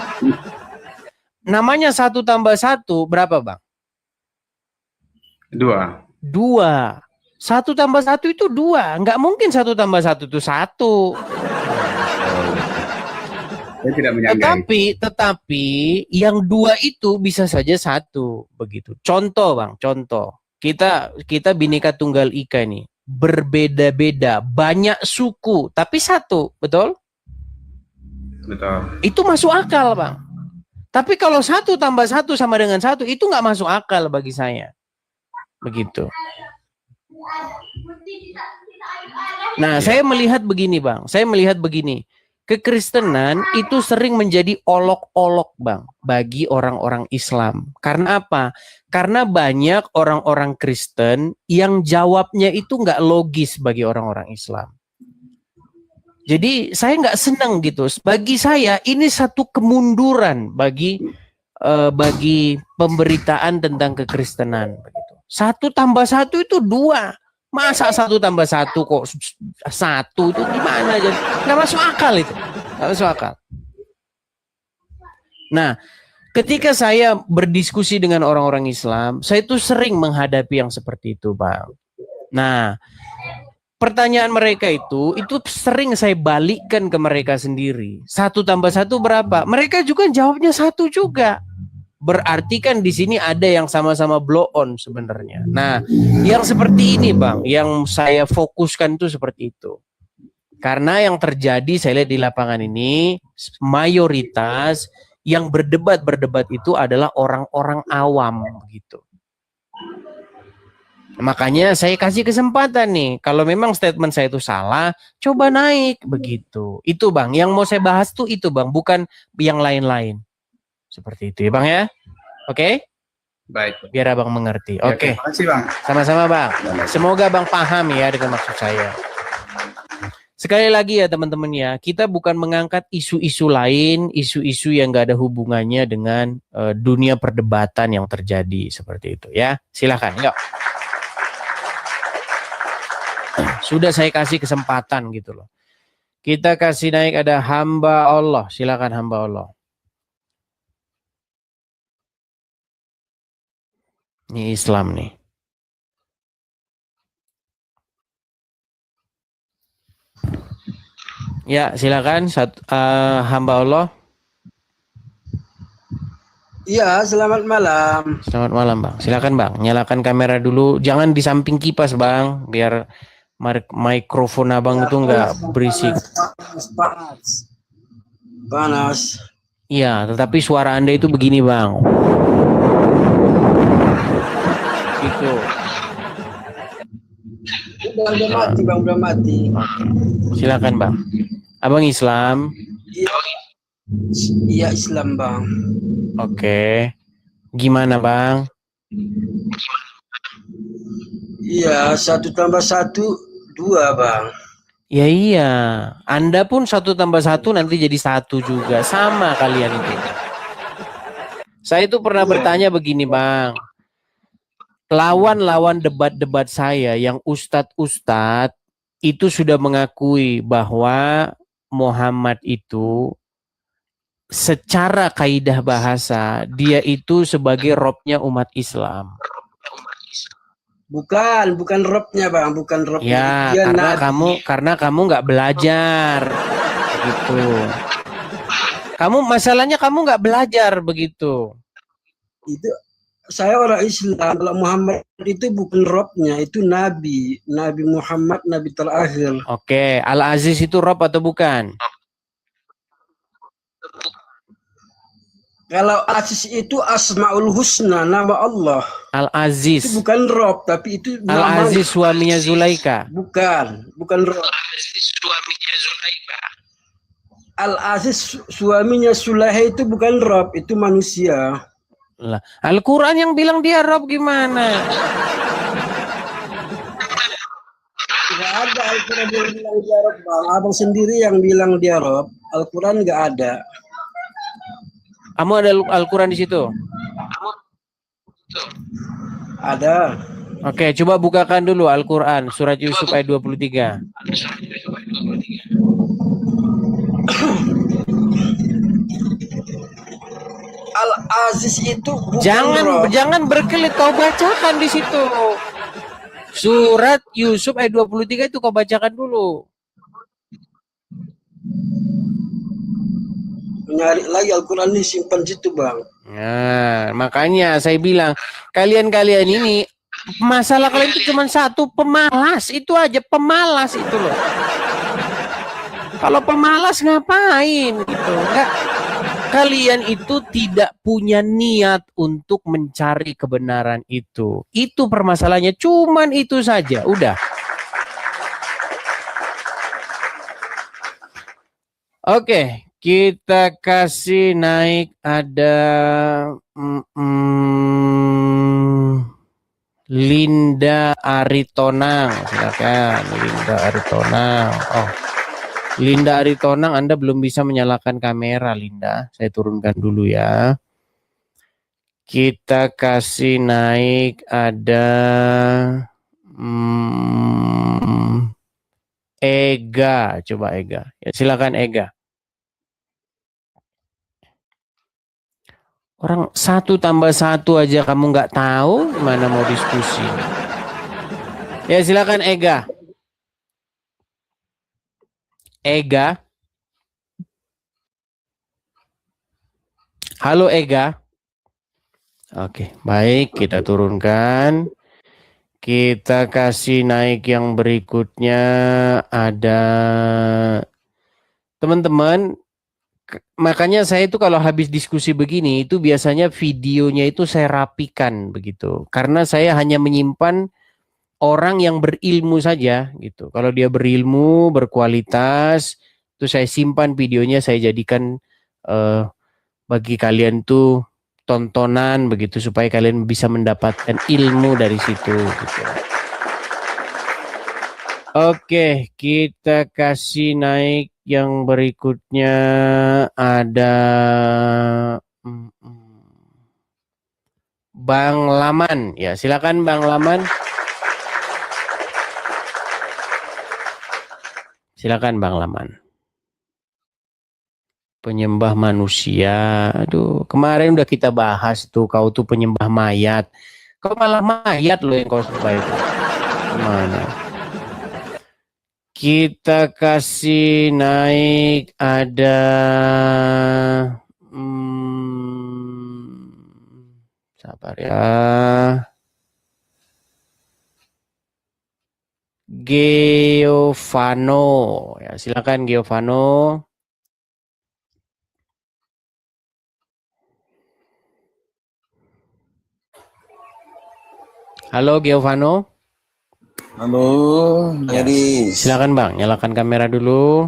Namanya 1 tambah 1 berapa Bang? 2. 1 tambah 1 itu 2. Nggak mungkin 1 tambah 1 itu 1. Saya tidak menyangka. Tetapi yang 2 itu bisa saja 1 begitu. Contoh Bang, contoh. Kita Bhinneka Tunggal Ika nih. Berbeda-beda, banyak suku, tapi 1, betul? Betul. Itu masuk akal Bang. Tapi kalau 1 tambah 1 sama dengan 1, itu nggak masuk akal bagi saya. Begitu. Nah, saya melihat begini Bang. Saya melihat begini. Kekristenan itu sering menjadi olok-olok Bang bagi orang-orang Islam. Karena apa? Karena banyak orang-orang Kristen yang jawabnya itu nggak logis bagi orang-orang Islam. Jadi saya nggak senang gitu. Bagi saya ini satu kemunduran bagi pemberitaan tentang kekristenan. 1 tambah 1 itu 2. Masa 1 tambah 1 kok 1 itu gimana aja? Nggak masuk akal itu. Nggak masuk akal. Nah, ketika saya berdiskusi dengan orang-orang Islam, saya itu sering menghadapi yang seperti itu, Bang. Nah, pertanyaan mereka itu sering saya balikkan ke mereka sendiri. 1 tambah 1 berapa? Mereka juga jawabnya 1 juga. Berarti kan di sini ada yang sama-sama blow on sebenarnya. Nah, yang seperti ini Bang, yang saya fokuskan itu seperti itu. Karena yang terjadi saya lihat di lapangan ini, mayoritas yang berdebat itu adalah orang-orang awam begitu. Makanya saya kasih kesempatan nih, kalau memang statement saya itu salah, coba naik begitu. Itu Bang, yang mau saya bahas tuh itu Bang, bukan yang lain-lain. Seperti itu ya Bang ya. Oke? Baik. Biar Abang mengerti. Oke. Terima kasih Bang. Sama-sama Bang. Semoga Bang paham ya dengan maksud saya. Sekali lagi ya teman-teman ya, kita bukan mengangkat isu-isu lain, isu-isu yang gak ada hubungannya dengan dunia perdebatan yang terjadi seperti itu ya. Silakan. Yuk. Sudah saya kasih kesempatan gitu loh. Kita kasih naik ada hamba Allah. Silakan hamba Allah. Ini Islam nih. Ya, silakan hamba Allah. Iya, selamat malam. Selamat malam, Bang. Silakan, Bang. Nyalakan kamera dulu. Jangan di samping kipas, Bang. Biar mikrofon Abang itu nggak berisik. Panas. Iya, tetapi suara Anda itu begini, Bang. Gitu. Udah mati Bang, udah mati. Oke. Silakan Bang. Abang Islam. Iya Islam Bang. Oke. Gimana Bang? Iya 1 tambah 1 2 Bang. Ya iya. Anda pun 1 tambah 1 nanti jadi 1 juga. Sama kalian itu. Saya itu pernah bertanya begini Bang. Lawan-lawan debat-debat saya yang ustadz-ustadz itu sudah mengakui bahwa Muhammad itu secara kaidah bahasa dia itu sebagai robnya umat Islam. Bukan robnya Bang, bukan robnya. Ya, karena kamu nggak belajar gitu. Masalahnya kamu nggak belajar begitu. Itu saya orang Islam. Kalau Muhammad itu bukan robnya, itu Nabi Muhammad, Nabi terakhir. Oke, Al-Aziz itu rob atau bukan? Kalau Aziz itu Asmaul Husna, nama Allah. Al-Aziz. Itu bukan Rob, tapi itu nama. Al-Aziz suaminya Zulaika. Bukan Rob. Al-Aziz suaminya Zulaika. Al-Aziz suaminya Sulaiha itu bukan Rob, itu manusia. Lah, Al-Quran yang bilang dia Rob gimana? Nggak ada Al-Quran yang bilang dia Rob, Bang. Abang sendiri yang bilang dia Rob. Al-Quran nggak ada. Kamu ada Al-Quran di situ? Ada. Oke, coba bukakan dulu Al-Quran, surat Yusuf ayat 23. Al-Aziz itu bukan Rob. Jangan berkelit, kau bacakan di situ. Surat Yusuf ayat 23 itu kau bacakan dulu. Nyari lagi Al-Quran disimpan situ, Bang. Nah, makanya saya bilang, kalian-kalian ini, masalah kalian itu cuma satu, pemalas. Itu aja, pemalas itu loh. Kalau pemalas ngapain gitu? Enggak. Kalian itu tidak punya niat untuk mencari kebenaran itu. Itu permasalahannya, cuman itu saja, udah. Oke, kita kasih naik ada Linda Aritonang, silakan Linda Aritonang. Oh, Linda Aritonang, Anda belum bisa menyalakan kamera, Linda. Saya turunkan dulu ya. Kita kasih naik ada Ega, coba Ega. Ya, silakan Ega. Orang 1 tambah 1 aja kamu nggak tahu, gimana mau diskusi? Ya silakan Ega. Ega. Halo Ega. Oke, baik, kita turunkan. Kita kasih naik yang berikutnya ada teman-teman. Makanya saya itu kalau habis diskusi begini itu biasanya videonya itu saya rapikan begitu. Karena saya hanya menyimpan orang yang berilmu saja gitu. Kalau dia berilmu, berkualitas, itu saya simpan videonya, saya jadikan bagi kalian tuh tontonan begitu supaya kalian bisa mendapatkan ilmu dari situ gitu. Oke, kita kasih naik yang berikutnya ada Bang Laman. Ya, silakan Bang Laman. Silakan Bang Laman. Penyembah manusia. Aduh, kemarin udah kita bahas tuh, kau tuh penyembah mayat. Kau malah mayat loh yang kau suka itu. Gimana? Kita kasih naik ada sabar ya. Giovano. Ya, silakan Giovano. Halo Giovano. Halo, Ya, Edis. silakan Bang, nyalakan kamera dulu.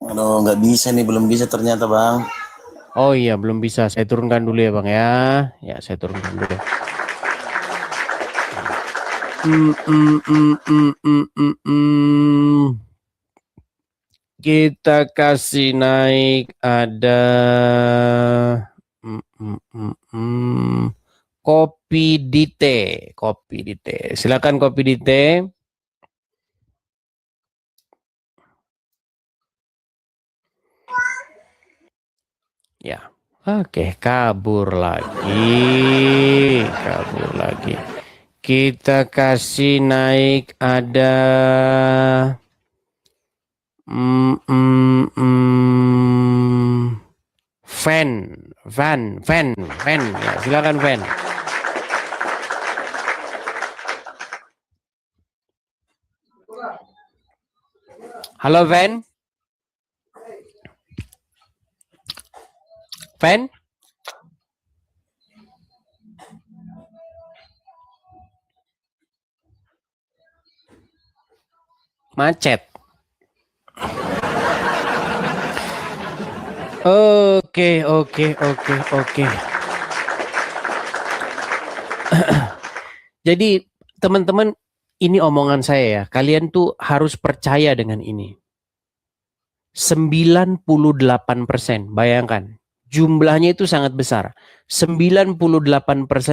Aduh, nggak bisa nih, belum bisa ternyata Bang. Oh iya, belum bisa. Saya turunkan dulu ya Bang ya. Ya, saya turunkan dulu. Kita kasih naik ada Kopi Dite. Kopi Dite. Silakan Kopi Dite. Ya. Oke, kabur lagi. Kabur lagi. Kita kasih naik ada Van. Ya, silakan Van. Halo Van. Van? macet. Oke. Jadi teman-teman, ini omongan saya ya. Kalian tuh harus percaya dengan ini. 98%, bayangkan. Jumlahnya itu sangat besar. 98%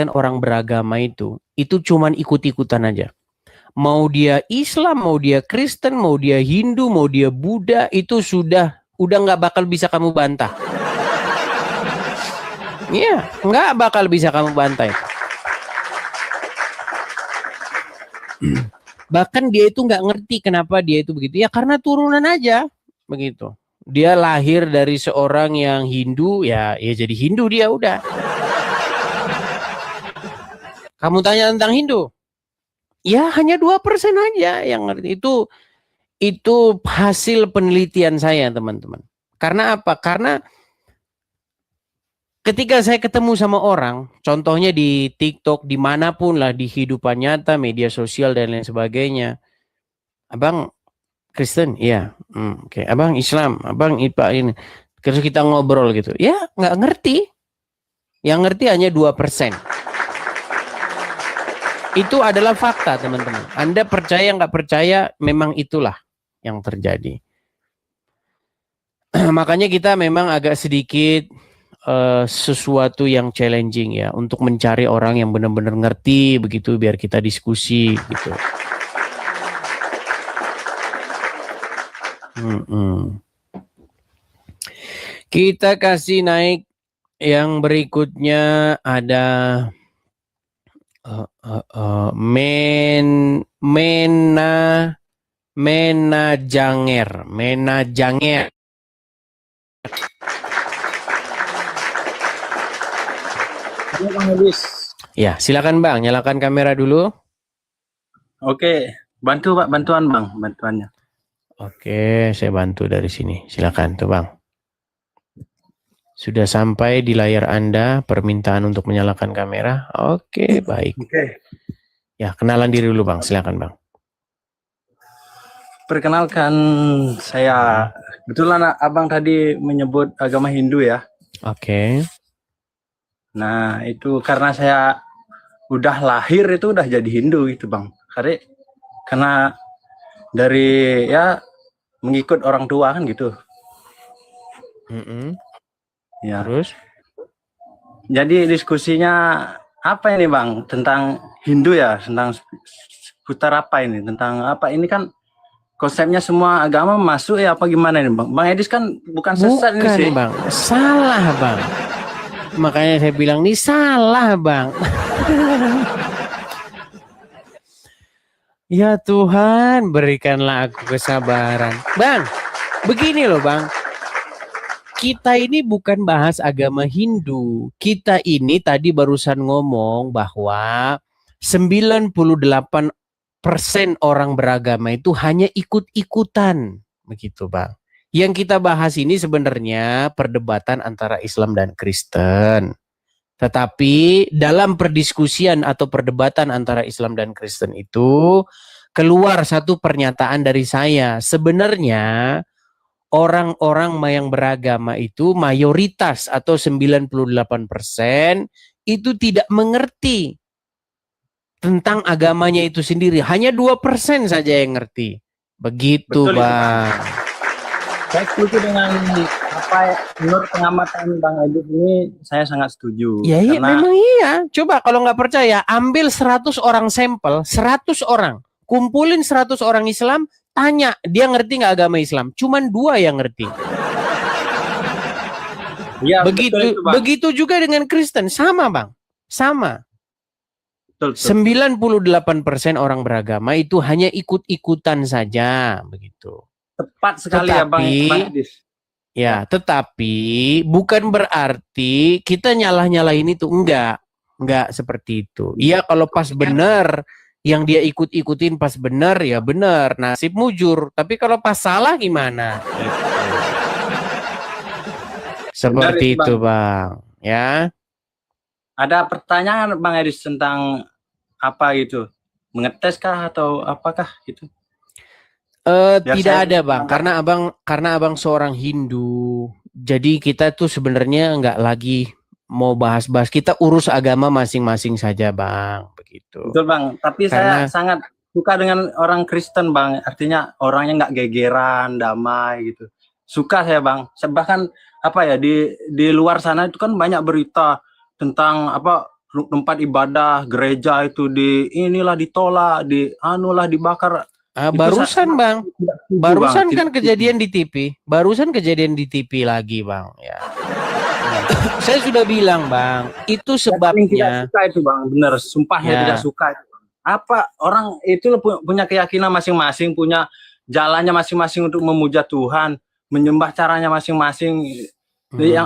orang beragama itu cuman ikut-ikutan aja. Mau dia Islam, mau dia Kristen, mau dia Hindu, mau dia Buddha, itu udah nggak bakal bisa kamu bantah. Iya, nggak bakal bisa kamu bantai. Bahkan dia itu nggak ngerti kenapa dia itu begitu. Ya karena turunan aja begitu. Dia lahir dari seorang yang Hindu, ya jadi Hindu dia udah. Kamu tanya tentang Hindu, ya hanya 2% aja yang ngerti. Itu hasil penelitian saya, teman-teman. Karena apa? Karena ketika saya ketemu sama orang, contohnya di TikTok, dimanapun lah, di kehidupan nyata, media sosial, dan lain sebagainya. Abang Kristen? Iya. Oke. Abang Islam? Abang IPA ini. Terus kita ngobrol gitu. Ya, nggak ngerti. Yang ngerti hanya 2%. Itu adalah fakta, teman-teman. Anda percaya nggak percaya, memang itulah yang terjadi. Makanya kita memang agak sedikit sesuatu yang challenging ya, untuk mencari orang yang benar-benar ngerti begitu, biar kita diskusi gitu. Kita kasih naik yang berikutnya, ada Menajanger. Ya, silakan Bang, nyalakan kamera dulu. Oke, bantu Pak, bantuannya. Oke, saya bantu dari sini. Silakan tuh Bang. Sudah sampai di layar Anda permintaan untuk menyalakan kamera. Oke, baik. Oke. Ya, kenalan diri dulu Bang, silakan Bang. Perkenalkan, saya kebetulan Abang tadi menyebut agama Hindu ya. Oke. Nah, itu karena saya udah lahir itu udah jadi Hindu gitu Bang. Karena dari ya mengikut orang tua kan gitu. Ya. Terus? Jadi diskusinya apa ini Bang? Tentang Hindu ya, tentang seputar apa ini? Tentang apa ini kan konsepnya semua agama masuk ya, apa gimana ini Bang? Bang Edis kan bukan sesat ini sih. Bang, salah Bang. Makanya saya bilang nih salah Bang. Ya Tuhan, berikanlah aku kesabaran. Bang, begini loh Bang. Kita ini bukan bahas agama Hindu. Kita ini tadi barusan ngomong bahwa 98% orang beragama itu hanya ikut-ikutan. Begitu Bang. Yang kita bahas ini sebenarnya perdebatan antara Islam dan Kristen. Tetapi dalam perdiskusian atau perdebatan antara Islam dan Kristen itu keluar satu pernyataan dari saya. Sebenarnya orang-orang yang beragama itu mayoritas atau 98% itu tidak mengerti tentang agamanya itu sendiri. Hanya 2% saja yang ngerti. Begitu Betul, Bang. Saya setuju dengan apa menurut pengamatan Bang Edis ini, saya sangat setuju. Ya iya, karena memang iya. Coba kalau nggak percaya, ambil 100 orang sampel, 100 orang. Kumpulin 100 orang Islam, tanya, dia ngerti nggak agama Islam? Cuman 2 yang ngerti. ya, Begitu juga dengan Kristen, sama Bang. Sama. Betul. 98% orang beragama itu hanya ikut-ikutan saja, begitu. Tepat sekali ya Bang Edis. Ya, tetapi bukan berarti kita nyalah-nyalahin itu, enggak seperti itu. Iya, kalau pas benar yang dia ikut-ikutin pas benar ya benar, nasib mujur. Tapi kalau pas salah gimana? Gitu. Seperti itu Bang. Ya. Ada pertanyaan Bang Edis tentang apa gitu? Mengetes kah atau apakah gitu? Biar Tidak saya ada Bang, karena abang seorang Hindu, jadi kita tuh sebenarnya nggak lagi mau bahas-bahas, kita urus agama masing-masing saja Bang, begitu. betul Bang, tapi Karena saya sangat suka dengan orang Kristen Bang, artinya orangnya nggak gegeran, damai gitu. Suka saya Bang. Bahkan apa ya, di luar sana itu kan banyak berita tentang apa tempat ibadah gereja itu inilah ditolak, anulah dibakar. Itu barusan Bang, tidak setuju, Bang. barusan Tidak kan setuju. kejadian di TV, barusan kejadian di TV lagi Bang, ya. Saya sudah bilang Bang, itu Yang paling tidak sebabnya. suka itu Bang, bener, sumpah saya Ya. tidak suka itu. Apa orang itu punya keyakinan masing-masing, punya jalannya masing-masing untuk memuja Tuhan, menyembah caranya masing-masing.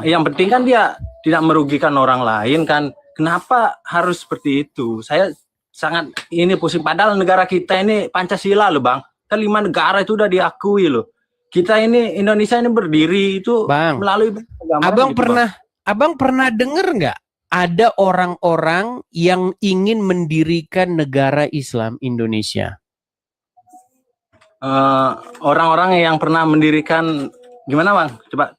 Yang penting kan dia tidak merugikan orang lain kan. Kenapa harus seperti itu? Saya sangat ini pusing. Padahal negara kita ini Pancasila loh Bang. Kan 5 negara itu udah diakui loh. Kita ini Indonesia ini berdiri itu Bang, melalui agama. Abang pernah dengar nggak ada orang-orang yang ingin mendirikan negara Islam Indonesia? Orang-orang yang pernah mendirikan gimana Bang? Coba.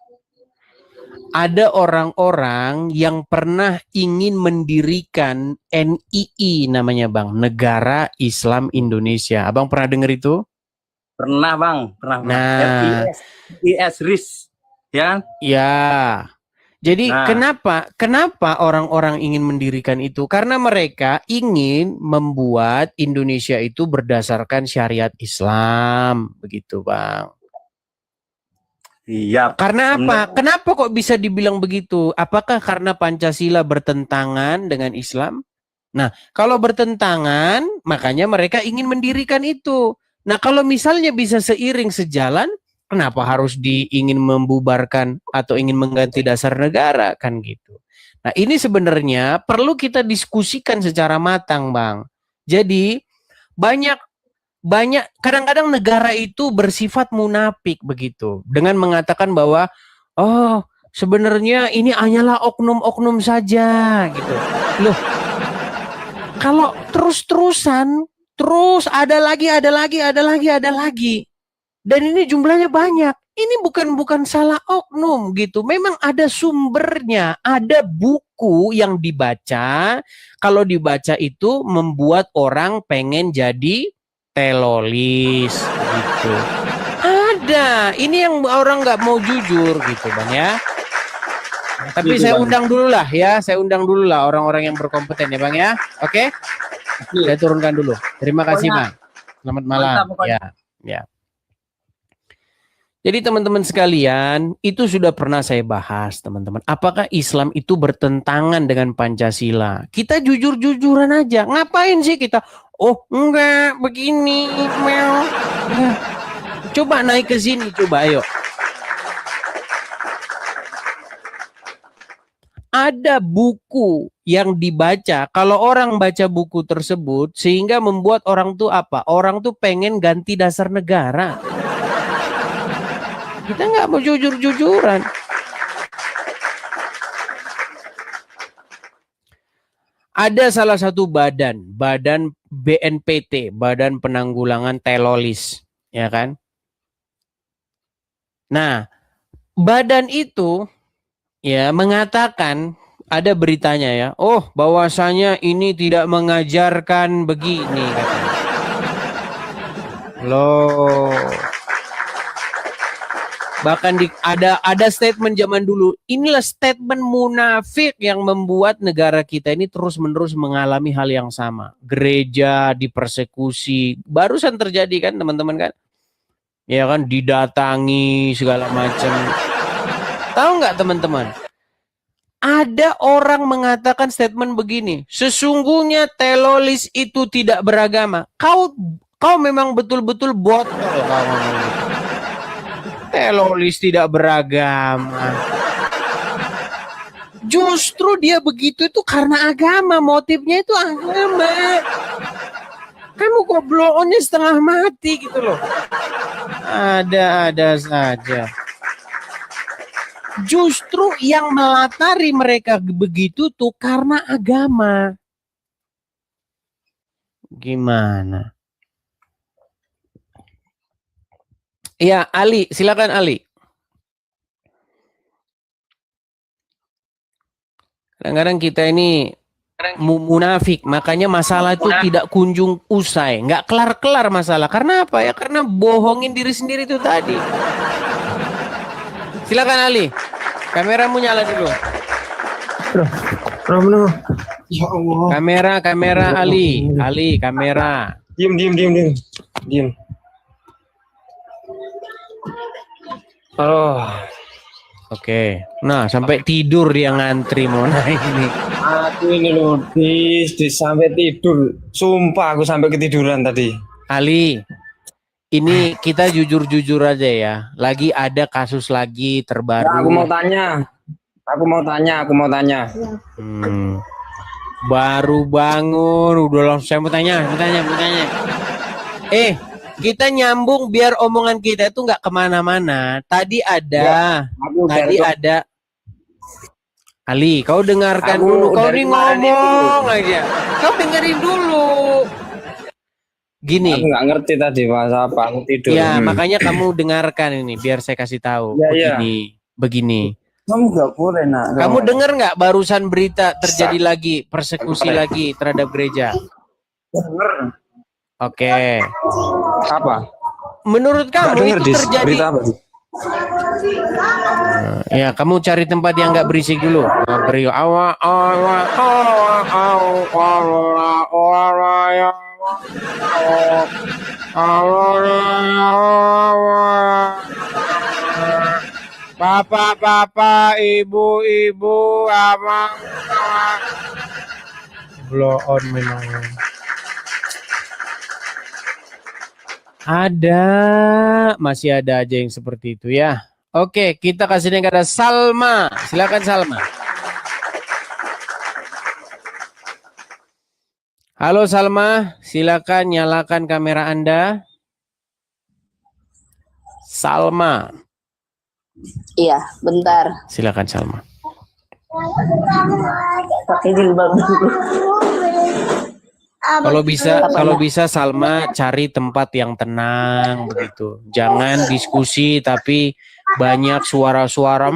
Ada orang-orang yang pernah ingin mendirikan NII namanya Bang, Negara Islam Indonesia. Abang pernah dengar itu? Pernah Bang, pernah. Nah, RIS, ya kan? Ya. Jadi Nah. kenapa orang-orang ingin mendirikan itu? Karena mereka ingin membuat Indonesia itu berdasarkan syariat Islam, begitu Bang. Iya. Karena apa? benar. Kenapa kok bisa dibilang begitu? Apakah karena Pancasila bertentangan dengan Islam? Nah, kalau bertentangan, makanya mereka ingin mendirikan itu. Nah, kalau misalnya bisa seiring sejalan, kenapa harus ingin membubarkan atau ingin mengganti dasar negara kan gitu. Nah, ini sebenarnya perlu kita diskusikan secara matang, Bang. Jadi, banyak kadang-kadang negara itu bersifat munafik begitu dengan mengatakan bahwa oh, sebenarnya ini hanyalah oknum-oknum saja gitu. Loh, kalau terus-terusan terus ada lagi dan ini jumlahnya banyak, ini bukan salah oknum gitu, memang ada sumbernya, ada buku yang dibaca, kalau dibaca itu membuat orang pengen jadi telolis gitu. Ada, ini yang orang nggak mau jujur gitu Bang ya. Tapi saya undang dulu lah orang-orang yang berkompeten ya Bang ya. Oke? Saya turunkan dulu. Terima kasih Bang. Selamat malam. Ya. Jadi teman-teman sekalian, itu sudah pernah saya bahas teman-teman. Apakah Islam itu bertentangan dengan Pancasila? Kita jujur-jujuran aja. Ngapain sih kita? Oh enggak, begini. Enggak. Coba naik ke sini, coba ayo. Ada buku yang dibaca, kalau orang baca buku tersebut sehingga membuat orang tuh apa? Orang tuh pengen ganti dasar negara. Kita nggak mau jujur-jujuran. Ada salah satu badan BNPT, Badan Penanggulangan Teroris, ya kan? Nah, badan itu ya mengatakan, ada beritanya ya, oh bahwasanya ini tidak mengajarkan begini katanya. Loh. Bahkan ada statement zaman dulu, inilah statement munafik yang membuat negara kita ini terus-menerus mengalami hal yang sama. Gereja dipersekusi, barusan terjadi kan teman-teman kan? Ya kan, didatangi segala macam. Tahu nggak teman-teman? Ada orang mengatakan statement begini, sesungguhnya teroris itu tidak beragama. Kau memang betul-betul botol kau ngomong gitu. Teroris tidak beragama. Justru dia begitu itu karena agama, motifnya itu agama. Kamu kok blow-onnya setengah mati gitu loh. Ada saja. Justru yang melatari mereka begitu tuh karena agama. Gimana? Iya, Ali, silakan Ali. Kadang-kadang kita ini munafik, makanya masalah itu tidak kunjung usai, nggak kelar-kelar masalah. Karena apa ya? Karena bohongin diri sendiri itu tadi. Silakan Ali, kameramu nyala dulu. Ya Allah. Kamera Ali, kamera. Diam. Oke, nah sampai tidur dia ngantri mau naik ini. Aku ini loh, sampai tidur. Sumpah aku sampai ketiduran tadi. Ali, ini kita jujur-jujur aja ya. Lagi ada kasus lagi terbaru. Nah, aku mau tanya. Baru bangun, udah langsung saya mau tanya. Kita nyambung biar omongan kita itu nggak kemana-mana. Tadi ada. Ali, kau dengarkan dulu. Kau ini ngomong aja. Kau dengerin dulu. Gini. Aku nggak ngerti tadi bahasa apa. Aku tidur. Ya, makanya kamu dengarkan ini. Biar saya kasih tahu. Begini. Kamu nggak boleh, nak. Kamu dengar nggak barusan berita terjadi lagi persekusi lagi terhadap gereja? Dengar. Oke. Apa? Menurut kamu itu terjadi? Berita apa sih? Ya, kamu cari tempat yang nggak berisik dulu. Beri Bapak, ibu, abang. Blow on memang. Masih ada aja yang seperti itu ya. Oke, kita kasih yang ada Salma. Silakan Salma. Halo Salma, silakan nyalakan kamera Anda. Salma. Iya, bentar. Silakan Salma. Pakai jilbab dulu. Kalau bisa Salma cari tempat yang tenang begitu. Jangan diskusi tapi banyak suara-suara.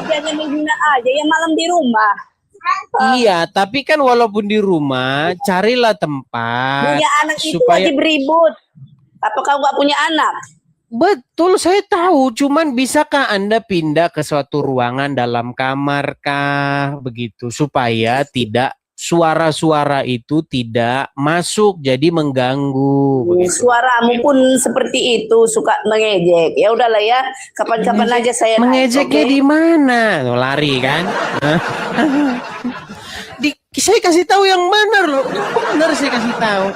Jangan menghina aja ya malam di rumah. Iya, tapi kan walaupun di rumah carilah tempat Punya anak itu supaya wajib ribut. Apa kau nggak punya anak? Betul, saya tahu. Cuman bisakah Anda pindah ke suatu ruangan dalam kamar kah begitu supaya tidak suara-suara itu tidak masuk jadi mengganggu begitu. Suaramu pun seperti itu, suka mengejek. Ya udahlah ya, kapan-kapan aja saya mengejeknya di mana? Tuh, lari kan? Saya kasih tahu yang benar loh. Benar saya kasih tahu.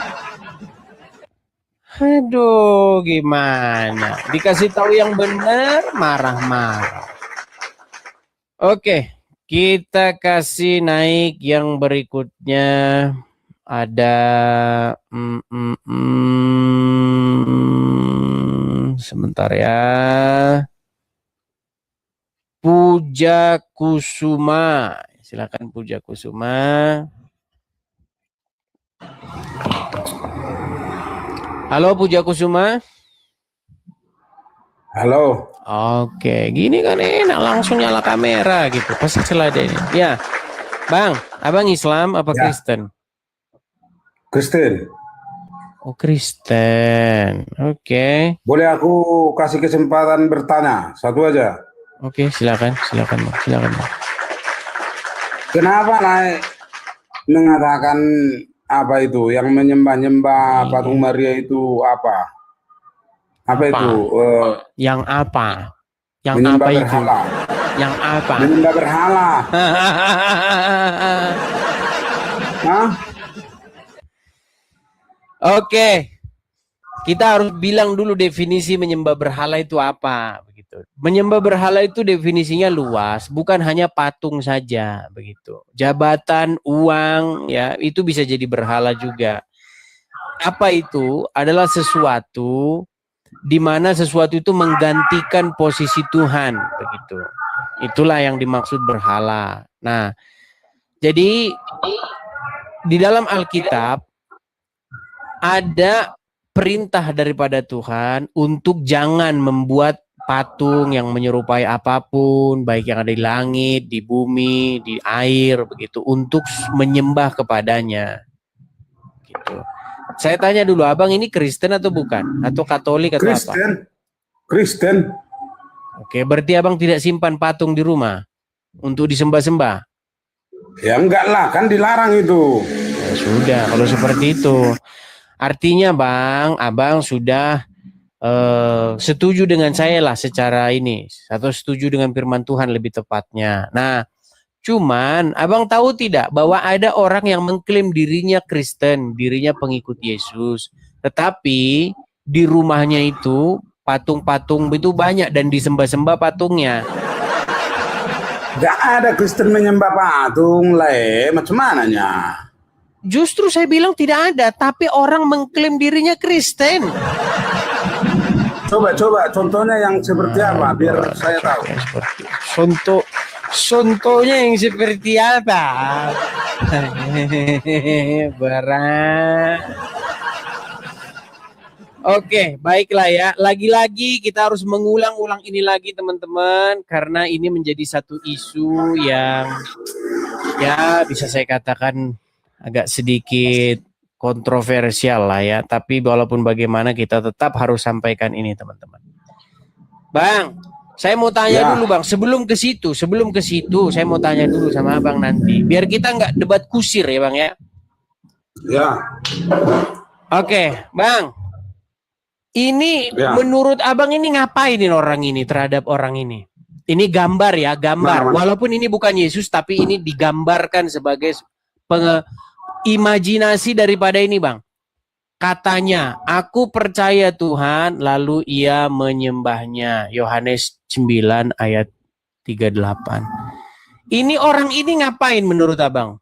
Aduh, gimana? Dikasih tahu yang benar, marah-marah. Oke, kita kasih naik yang berikutnya. Ada sebentar ya. Puja Kusuma. Silakan Puja Kusuma. Halo Puja Kusuma. Halo. Oke, gini kan enak langsung nyala kamera gitu. Pasti selada ini. Ya, Bang, abang Islam apa Kristen? Kristen. Oh Kristen. Oke. Boleh aku kasih kesempatan bertanya satu aja? Oke, silakan Bang. Silakan Bang. Kenapa naik mengatakan apa itu yang menyembah-nyembah patung Maria itu apa? Apa itu? Yang apa? Yang menyembah apa berhala. itu? Yang apa? Menyembah berhala. Hah? Oke. Kita harus bilang dulu definisi menyembah berhala itu apa begitu. Menyembah berhala itu definisinya luas, bukan hanya patung saja begitu. Jabatan, uang ya, itu bisa jadi berhala juga. Apa itu? Adalah sesuatu di mana sesuatu itu menggantikan posisi Tuhan begitu. Itulah yang dimaksud berhala. Nah, jadi di dalam Alkitab ada perintah daripada Tuhan untuk jangan membuat patung yang menyerupai apapun, baik yang ada di langit, di bumi, di air, begitu, untuk menyembah kepadanya. Gitu. Saya tanya dulu, abang ini Kristen atau bukan? Atau Katolik atau apa? Kristen. Oke, berarti abang tidak simpan patung di rumah untuk disembah-sembah? Ya enggak lah, kan dilarang itu. Ya sudah, kalau seperti itu. Artinya bang, abang sudah setuju dengan saya lah secara ini, atau setuju dengan firman Tuhan lebih tepatnya. Nah, cuman abang tahu tidak bahwa ada orang yang mengklaim dirinya Kristen, dirinya pengikut Yesus, tetapi di rumahnya itu patung-patung itu banyak dan disembah-sembah patungnya. Gak ada Kristen menyembah patung lah, macam mananya? Justru saya bilang tidak ada, tapi orang mengklaim dirinya Kristen. Coba contohnya yang seperti apa biar saya tahu. Contohnya yang seperti apa? Berat. Oke, baiklah ya. Lagi-lagi kita harus mengulang-ulang ini lagi teman-teman, karena ini menjadi satu isu yang ya bisa saya katakan agak sedikit kontroversial lah ya, tapi walaupun bagaimana kita tetap harus sampaikan ini teman-teman. Bang, saya mau tanya dulu bang, sebelum ke situ saya mau tanya dulu sama abang nanti, biar kita nggak debat kusir ya bang ya. Ya. Oke, bang, ini menurut abang ini ngapain orang ini terhadap orang ini? Ini gambar ya, gambar. Walaupun ini bukan Yesus, tapi ini digambarkan sebagai imajinasi daripada ini bang. Katanya, aku percaya Tuhan, lalu ia menyembahnya. Yohanes 9 ayat 38. Ini orang ini ngapain menurut abang?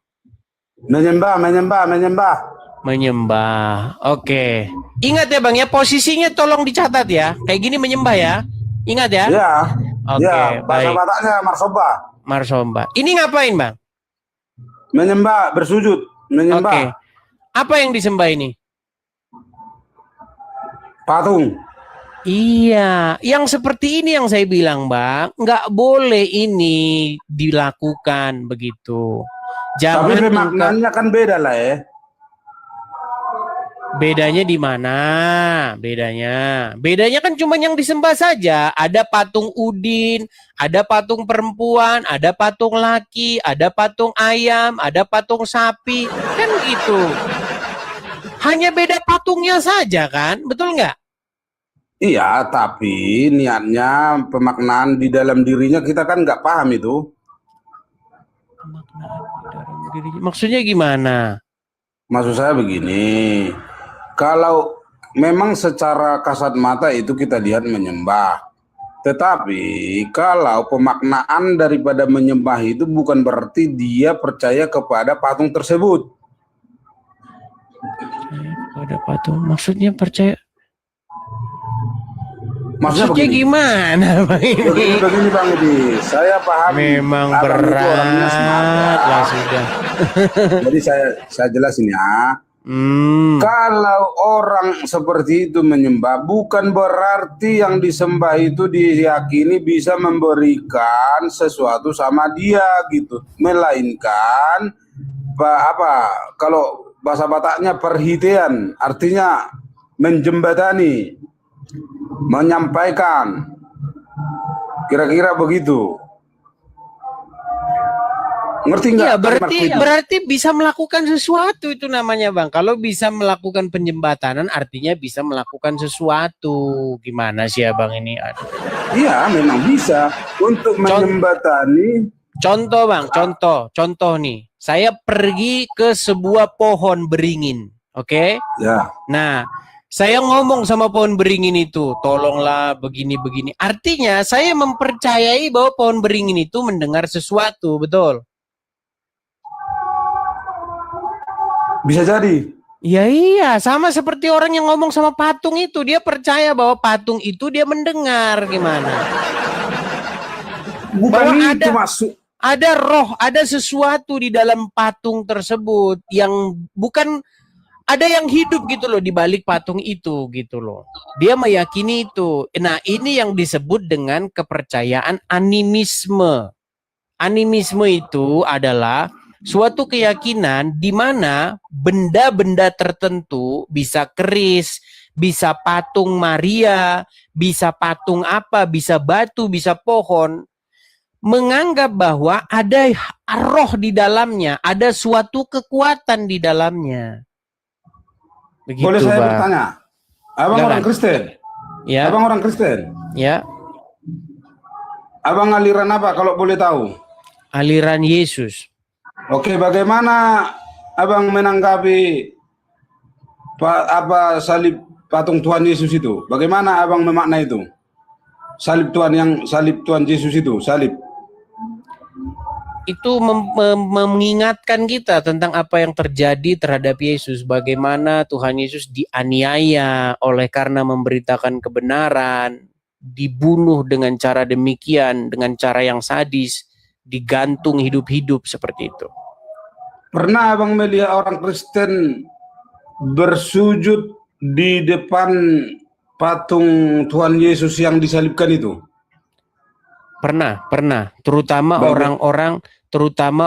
Menyembah. Oke. Ingat ya bang ya, posisinya tolong dicatat ya. Kayak gini menyembah ya. Ingat ya? Ya. Oke, baik. Bahasa-bahasanya Marsomba. Ini ngapain bang? Menyembah, bersujud. Menyembah. Oke. Apa yang disembah ini? Patung. Iya, yang seperti ini yang saya bilang bang, nggak boleh ini dilakukan begitu. Jangan. Tapi maknanya kan beda lah ya. Bedanya di mana? Bedanya kan cuma yang disembah saja. Ada patung udin, ada patung perempuan, ada patung laki, ada patung ayam, ada patung sapi, kan gitu. Hanya beda patungnya saja kan, betul nggak? Iya, tapi niatnya pemaknaan di dalam dirinya kita kan nggak paham itu. Pemaknaan di dalam dirinya, maksudnya gimana? Maksud saya begini. Kalau memang secara kasat mata itu kita lihat menyembah. Tetapi kalau pemaknaan daripada menyembah itu bukan berarti dia percaya kepada patung tersebut. Kepada patung, maksudnya percaya? Maksudnya gimana Bang ini? Begini Bang Edi, saya paham. Memang berat lah sudah. Jadi saya jelasin ya. Kalau orang seperti itu menyembah, bukan berarti yang disembah itu diyakini bisa memberikan sesuatu sama dia gitu, melainkan kalau bahasa Bataknya perhitian, artinya menjembatani, menyampaikan, kira-kira begitu. Ngerti nggak? Iya, berarti bisa melakukan sesuatu itu namanya Bang. Kalau bisa melakukan penjembatanan artinya bisa melakukan sesuatu. Gimana sih Abang ini? Aduh. Iya, memang bisa untuk menjembatani. Contoh Bang, contoh nih. Saya pergi ke sebuah pohon beringin, oke? Ya. Nah, saya ngomong sama pohon beringin itu, tolonglah begini-begini. Artinya saya mempercayai bahwa pohon beringin itu mendengar sesuatu, betul? Bisa jadi. Iya, sama seperti orang yang ngomong sama patung itu, dia percaya bahwa patung itu dia mendengar, gimana? Bukan bahwa itu masuk. ada roh, ada sesuatu di dalam patung tersebut yang bukan, ada yang hidup gitu loh di balik patung itu gitu loh. Dia meyakini itu. Nah, ini yang disebut dengan kepercayaan animisme. Animisme itu adalah suatu keyakinan di mana benda-benda tertentu, bisa keris, bisa patung Maria, bisa patung apa, bisa batu, bisa pohon, menganggap bahwa ada roh di dalamnya, ada suatu kekuatan di dalamnya. Begitu, Boleh saya Bang. bertanya? Abang Silakan. orang Kristen? Ya. Abang orang Kristen? Ya. Abang aliran apa kalau boleh tahu? Aliran Yesus. Oke, bagaimana abang menanggapi apa salib patung Tuhan Yesus itu? Bagaimana abang memakna itu? Salib Tuhan Yesus itu, salib. Itu mengingatkan kita tentang apa yang terjadi terhadap Yesus, bagaimana Tuhan Yesus dianiaya oleh karena memberitakan kebenaran, dibunuh dengan cara demikian, dengan cara yang sadis, digantung hidup-hidup seperti itu. Pernah abang melihat orang Kristen bersujud di depan patung Tuhan Yesus yang disalibkan itu? Pernah, terutama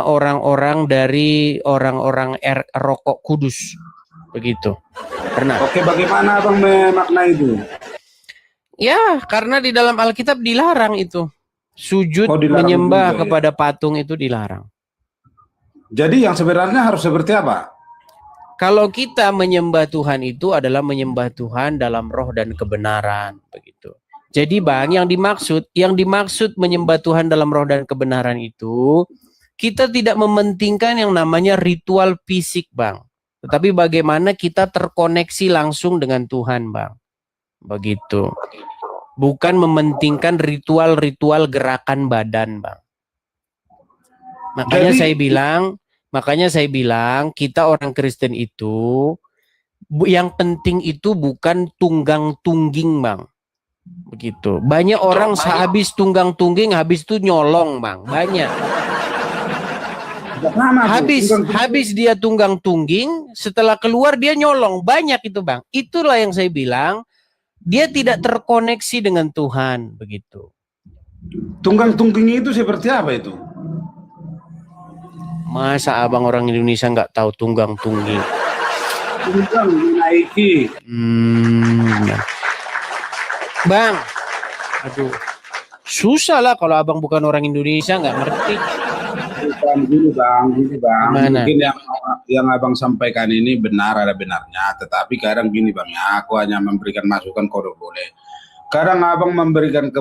orang-orang dari orang-orang rokok kudus, begitu. Pernah. Oke, bagaimana abang memakna itu? Ya, karena di dalam Alkitab dilarang itu. Sujud menyembah juga, kepada patung itu dilarang. Jadi yang sebenarnya harus seperti apa? Kalau kita menyembah Tuhan itu adalah menyembah Tuhan dalam roh dan kebenaran, begitu. Jadi Bang, yang dimaksud menyembah Tuhan dalam roh dan kebenaran itu, kita tidak mementingkan yang namanya ritual fisik, Bang. Tetapi bagaimana kita terkoneksi langsung dengan Tuhan, Bang. Begitu. Bukan mementingkan ritual-ritual gerakan badan, Bang. Makanya saya bilang kita orang Kristen itu yang penting itu bukan tunggang-tungging, Bang. Begitu. Banyak orang sehabis tunggang-tungging habis itu nyolong, Bang. Banyak. Habis dia tunggang-tungging, setelah keluar dia nyolong. Banyak itu, Bang. Itulah yang saya bilang, dia tidak terkoneksi dengan Tuhan, begitu. Tunggang-tungging itu seperti apa itu? Masa abang orang Indonesia nggak tahu tunggang-tungging? Tunggang menaiki. Bang, aduh, susah lah kalau abang bukan orang Indonesia nggak ngerti. Bukan gini bang. Gimana? Mungkin yang abang sampaikan ini benar, ada benarnya. Tetapi kadang gini bang, ya aku hanya memberikan masukan kalau boleh. Kadang abang memberikan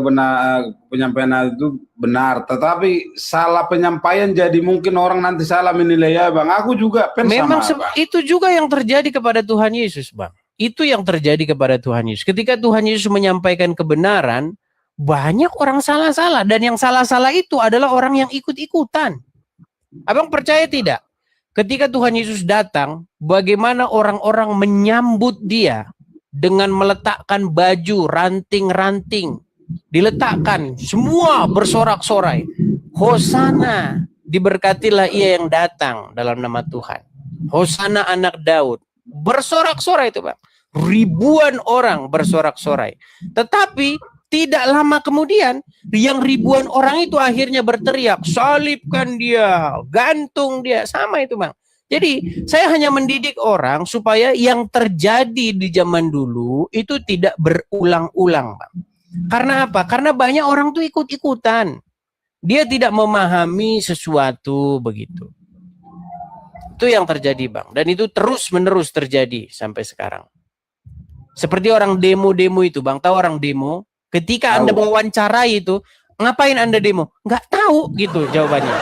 penyampaian itu benar, tetapi salah penyampaian jadi mungkin orang nanti salah menilai ya bang. Aku juga memang itu juga yang terjadi kepada Tuhan Yesus, Bang. Itu yang terjadi kepada Tuhan Yesus. Ketika Tuhan Yesus menyampaikan kebenaran, banyak orang salah-salah. Dan yang salah-salah itu adalah orang yang ikut-ikutan. Abang percaya tidak? Ketika Tuhan Yesus datang, bagaimana orang-orang menyambut dia dengan meletakkan baju ranting-ranting. Diletakkan, semua bersorak-sorai. Hosana, diberkatilah ia yang datang dalam nama Tuhan. Hosana anak Daud. Bersorak-sorai itu, Bang. Ribuan orang bersorak-sorai. Tetapi tidak lama kemudian yang ribuan orang itu akhirnya berteriak, salibkan dia, gantung dia. Sama itu, Bang. Jadi saya hanya mendidik orang supaya yang terjadi di zaman dulu itu tidak berulang-ulang, Bang. Karena apa? Karena banyak orang tuh ikut-ikutan. Dia tidak memahami sesuatu, begitu. Itu yang terjadi, Bang. Dan itu terus-menerus terjadi sampai sekarang. Seperti orang demo-demo itu, Bang. Tahu orang demo? Ketika Anda mewawancarai itu, ngapain Anda demo? Nggak tahu gitu jawabannya.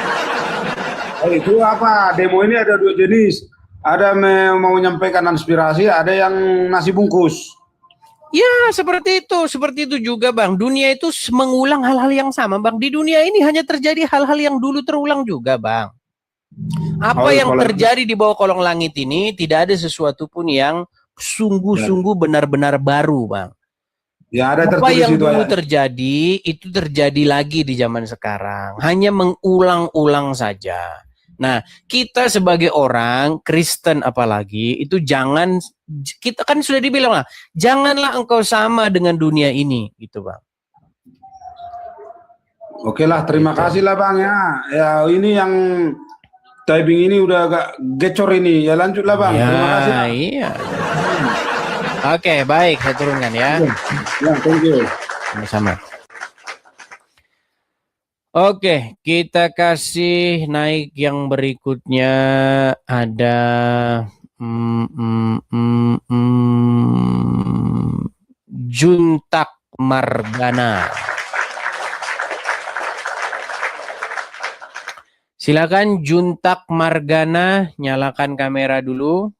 Itu apa? Demo ini ada dua jenis. Ada mau menyampaikan inspirasi, ada yang nasi bungkus. Ya, seperti itu. Seperti itu juga, Bang. Dunia itu mengulang hal-hal yang sama, Bang. Di dunia ini hanya terjadi hal-hal yang dulu terulang juga, Bang. Apa yang terjadi di bawah kolong langit ini tidak ada sesuatu pun yang sungguh-sungguh benar-benar baru, Bang. Ya ada Apa tertulis yang itu dulu ayat. terjadi itu terjadi lagi di zaman sekarang. Hanya mengulang-ulang saja. Nah, kita sebagai orang Kristen apalagi itu jangan, kita kan sudah dibilang lah, janganlah engkau sama dengan dunia ini, gitu Bang. Oke lah, terima kasih lah Bang ya. Ya ini yang typing ini udah agak gecor ini. Ya lanjutlah Bang. Ya, Terima kasih. Bang. iya. Oke, baik, saya turunkan ya. Ya, thank you. Sama-sama. Oke, kita kasih naik yang berikutnya ada Juntak Margana. Silakan Juntak Margana, nyalakan kamera dulu.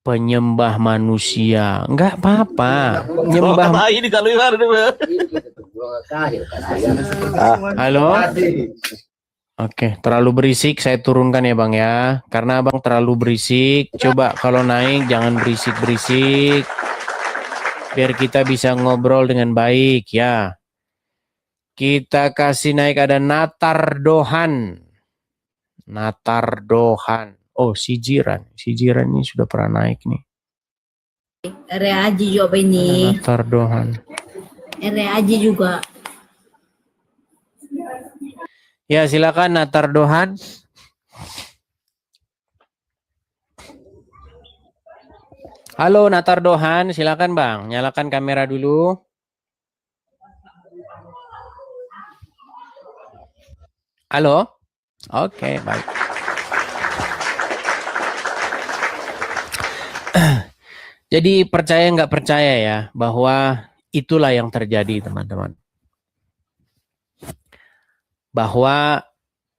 Penyembah manusia, enggak apa-apa. Nyembah. Halo. Oke, terlalu berisik, saya turunkan ya Bang ya. Karena Abang terlalu berisik. Coba kalau naik jangan berisik-berisik. Biar kita bisa ngobrol dengan baik ya. Kita kasih naik ada Natar Dohan. Natar Dohan. Oh, si Jiran ini sudah pernah naik nih. Aji juga ini. Natar Dohan. Aji juga. Ya, silakan Natar Dohan. Halo Natar Dohan, silakan Bang, nyalakan kamera dulu. Halo? Oke, baik. Jadi percaya nggak percaya ya bahwa itulah yang terjadi teman-teman. Bahwa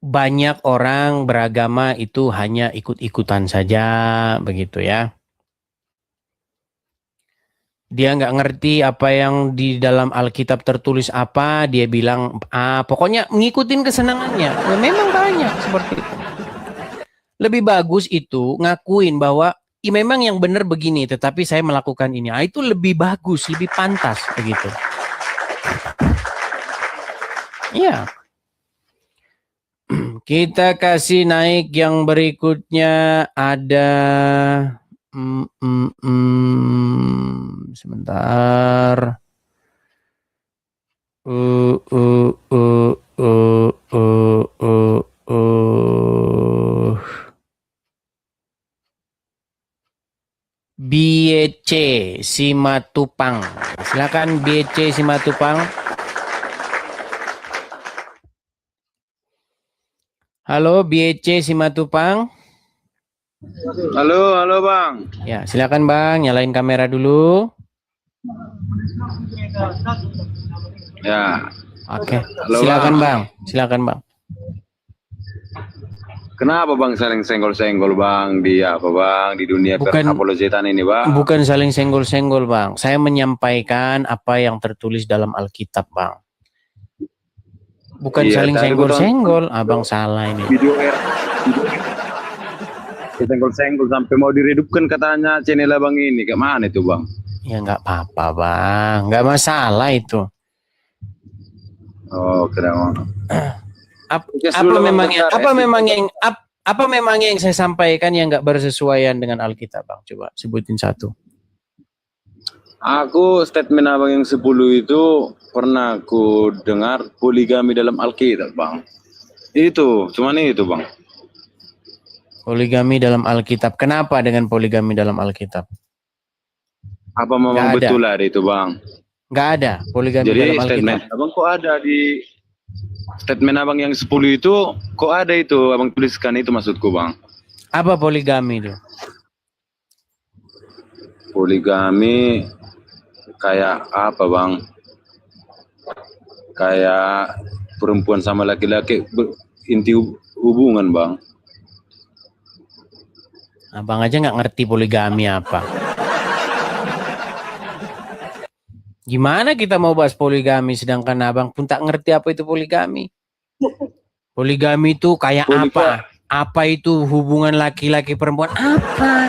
banyak orang beragama itu hanya ikut-ikutan saja begitu ya. Dia nggak ngerti apa yang di dalam Alkitab tertulis apa, dia bilang pokoknya ngikutin kesenangannya. Ya, memang banyak seperti itu. Lebih bagus itu ngakuin bahwa memang yang benar begini, tetapi saya melakukan ini. Itu lebih bagus, lebih pantas begitu. Iya. Kita kasih naik yang berikutnya ada sebentar. BC Simatupang. Silakan BC Simatupang. Halo BC Simatupang. Halo Bang. Ya, silakan Bang, nyalain kamera dulu. Ya. Oke. Halo, Silakan Bang. Silakan Bang. Kenapa Bang saling senggol-senggol Bang di apa Bang di dunia perapologetan ini Bang? Bukan saling senggol-senggol Bang. Saya menyampaikan apa yang tertulis dalam Alkitab Bang. Bukan saling senggol-senggol, Abang salah ini. Video senggol-senggol sampai mau diredupkan katanya channel Abang ini. Kayak mana itu Bang? Ya nggak apa-apa Bang, nggak masalah itu. Oh, keren. Apa memang yang saya sampaikan yang nggak bersesuaian dengan Alkitab Bang? Coba sebutin satu. Aku statement Abang yang 10 itu pernah aku dengar poligami dalam Alkitab Bang. Itu, cuman itu Bang. Poligami dalam Alkitab. Kenapa dengan poligami dalam Alkitab? Apa memang betul ada itu Bang? Nggak ada poligami jadi dalam Alkitab. Statement Abang kok ada di statement Abang yang 10 itu, kok ada itu Abang tuliskan itu maksudku Bang. Apa poligami itu? Poligami kayak apa Bang? Kayak perempuan sama laki-laki inti hubungan Bang. Abang aja nggak ngerti poligami apa. Gimana kita mau bahas poligami sedangkan abang pun tak ngerti apa itu poligami. Poligami itu kayak apa? Apa itu hubungan laki-laki perempuan? Apa?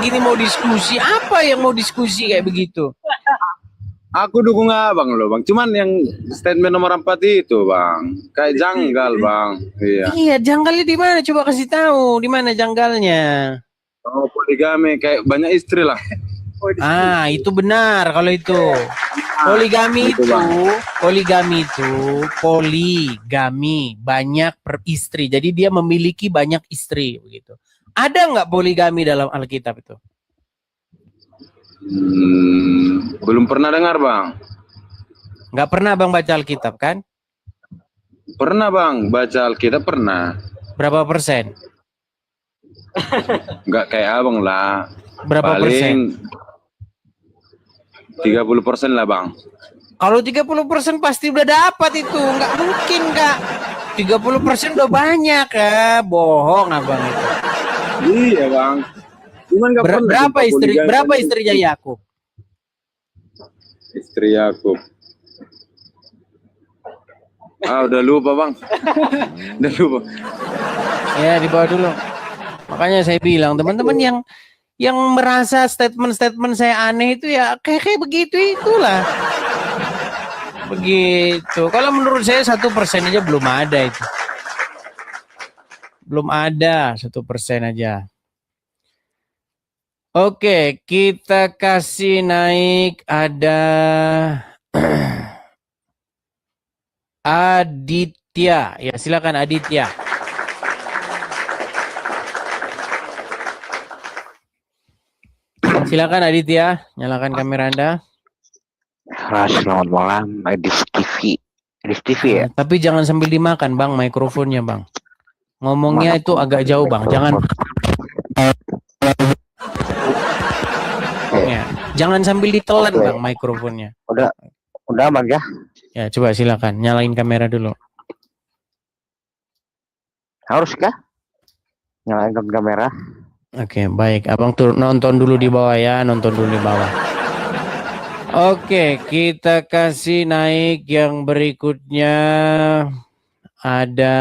begini mau diskusi. Apa yang mau diskusi kayak begitu? Aku dukung abang loh bang. Cuman yang statement nomor 4 itu bang, kayak janggal bang. Iya. Iya, janggalnya di mana? Coba kasih tahu, di mana janggalnya? Oh, poligami kayak banyak istri lah. Ah, itu benar kalau itu. Poligami poligami banyak per istri. Jadi dia memiliki banyak istri begitu. Ada nggak poligami dalam Alkitab itu? Belum pernah dengar bang. Nggak pernah bang baca Alkitab kan? Pernah bang, baca Alkitab pernah. Berapa persen? Nggak kayak abang lah. Berapa persen? 30% lah bang. Kalau 30% pasti udah dapat itu. Nggak mungkin kak. 30% udah banyak ya. Bohong abang itu. Iya bang. Cuman nggak pernah. Berapa istrinya Yakub? Istri Yakub. Udah lupa bang. Udah lupa. Ya di bawah dulu. Makanya saya bilang teman-teman yang merasa statement-statement saya aneh itu ya kayak begitu itulah. Begitu. Kalau menurut saya 1% aja belum ada itu. Belum ada 1% aja. Oke, kita kasih naik ada Aditya. Ya, silakan Aditya. Silakan Aditya, nyalakan kamera Anda. Selamat malam, Edis TV. Edis TV ya? Tapi jangan sambil dimakan, Bang, mikrofonnya, Bang. Ngomongnya itu agak jauh, Bang. Jangan sambil ditelan, Bang, mikrofonnya. Udah Bang ya? Ya, coba silakan nyalain kamera dulu. Haruskah? Nyalain kamera. Oke, baik. Abang nonton dulu di bawah ya, nonton dulu di bawah. Oke, kita kasih naik yang berikutnya. Ada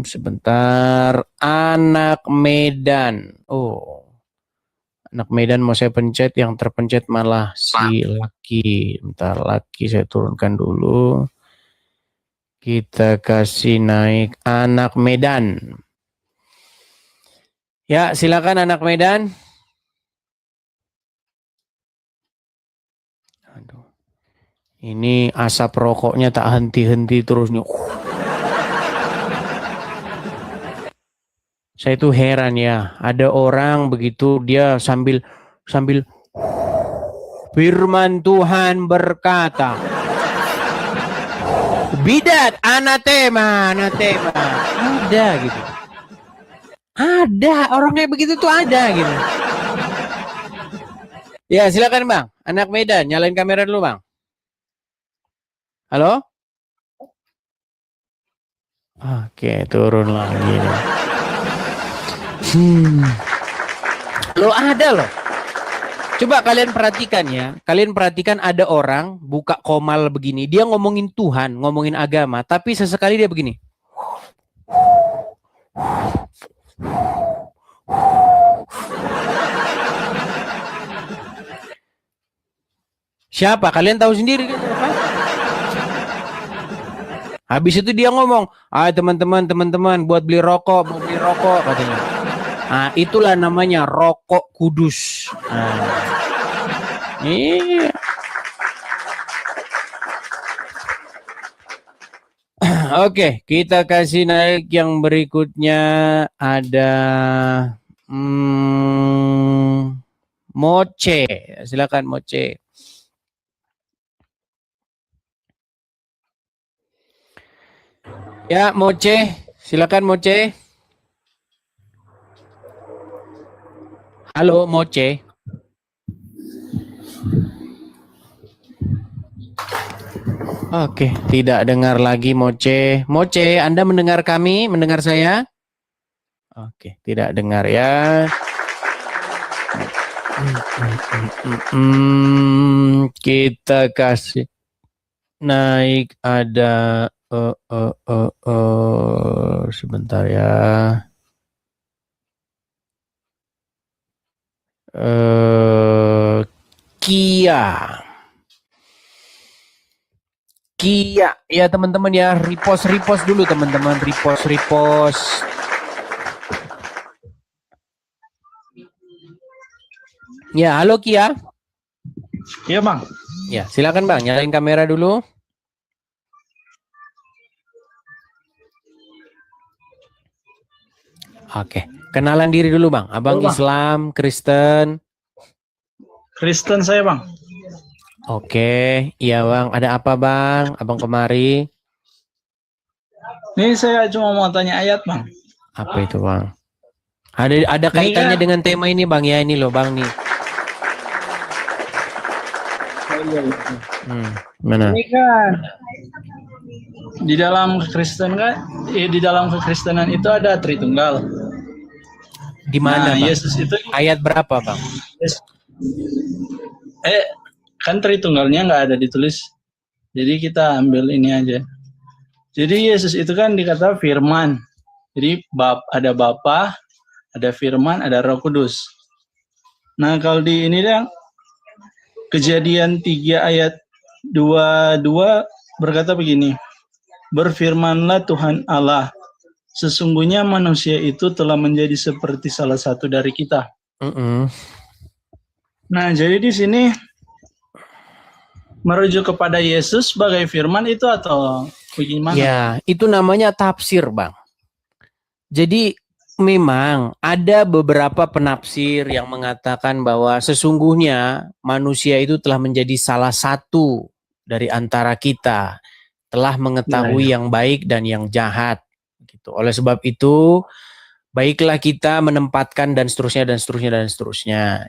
sebentar, Anak Medan. Oh, Anak Medan mau saya pencet, yang terpencet malah si Laki. Bentar, Laki saya turunkan dulu. Kita kasih naik Anak Medan. Ya, silakan Anak Medan. Aduh. Ini asap rokoknya tak henti-henti terus nih. Saya itu heran ya, ada orang begitu dia sambil firman Tuhan berkata, bidat, anatema. Ada gitu. Ada, orang kayak begitu tuh ada gitu. Ya, silakan Bang. Anak Medan, nyalain kamera dulu, Bang. Halo? Oke, turun lagi. Lo ada loh. Coba kalian perhatikan ya. Kalian perhatikan ada orang buka komal begini. Dia ngomongin Tuhan, ngomongin agama. Tapi sesekali dia begini. Siapa? Kalian tahu sendiri kan? Habis itu dia ngomong, teman-teman buat beli rokok, katanya. Nah, itulah namanya rokok kudus. Nah, iya. Oke, kita kasih naik yang berikutnya ada Moce. Silakan Moce. Ya, Moce. Silakan Moce. Halo, Moce. Oke, tidak dengar lagi Moce. Moce, Anda mendengar kami? Mendengar saya? Oke, tidak dengar ya. Kita kasih naik ada sebentar ya. Kia, ya teman-teman ya, repost dulu teman-teman, repost. Ya, halo Kia. Iya Bang. Ya, silakan Bang, nyalain kamera dulu. Oke, kenalan diri dulu Bang. Abang Halo, Bang. Islam, Kristen. Kristen saya Bang. Oke, iya Bang. Ada apa Bang? Abang kemari. Ini saya cuma mau tanya ayat Bang. Apa itu Bang? Ada kaitannya dengan tema ini Bang ya, ini loh Bang nih. Mana? Ini kan di dalam Kristen kan, di dalam kekristenan itu ada Tritunggal. Di mana Nah, Bang? Yesus itu Ayat berapa Bang? kan Tritunggalnya nggak ada ditulis. Jadi kita ambil ini aja. Jadi Yesus itu kan dikata firman. Jadi ada Bapa, ada firman, ada Roh Kudus. Nah, kalau di ini yang Kejadian 3 ayat 22 berkata begini. Berfirmanlah Tuhan Allah, sesungguhnya manusia itu telah menjadi seperti salah satu dari kita. Nah, jadi di sini merujuk kepada Yesus sebagai firman itu atau bagaimana? Ya, itu namanya tafsir, Bang. Jadi memang ada beberapa penafsir yang mengatakan bahwa sesungguhnya manusia itu telah menjadi salah satu dari antara kita, telah mengetahui yang baik dan yang jahat. Gitu. Oleh sebab itu, baiklah kita menempatkan dan seterusnya.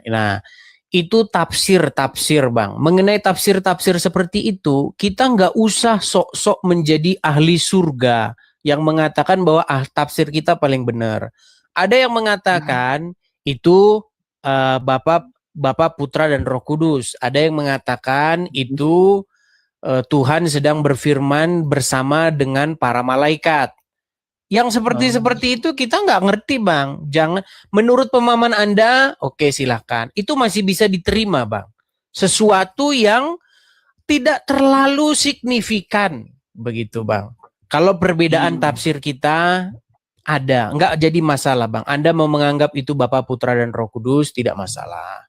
Nah, itu tafsir Bang. Mengenai tafsir seperti itu, kita nggak usah sok-sok menjadi ahli surga yang mengatakan bahwa tafsir kita paling benar. Ada yang mengatakan itu Bapa, Putra, dan Roh Kudus. Ada yang mengatakan itu Tuhan sedang berfirman bersama dengan para malaikat. Yang seperti itu kita nggak ngerti Bang. Jangan, menurut pemahaman Anda, oke silahkan. Itu masih bisa diterima Bang. Sesuatu yang tidak terlalu signifikan begitu Bang. Kalau perbedaan tafsir kita ada, nggak jadi masalah Bang. Anda mau menganggap itu Bapa, Putra, dan Roh Kudus tidak masalah.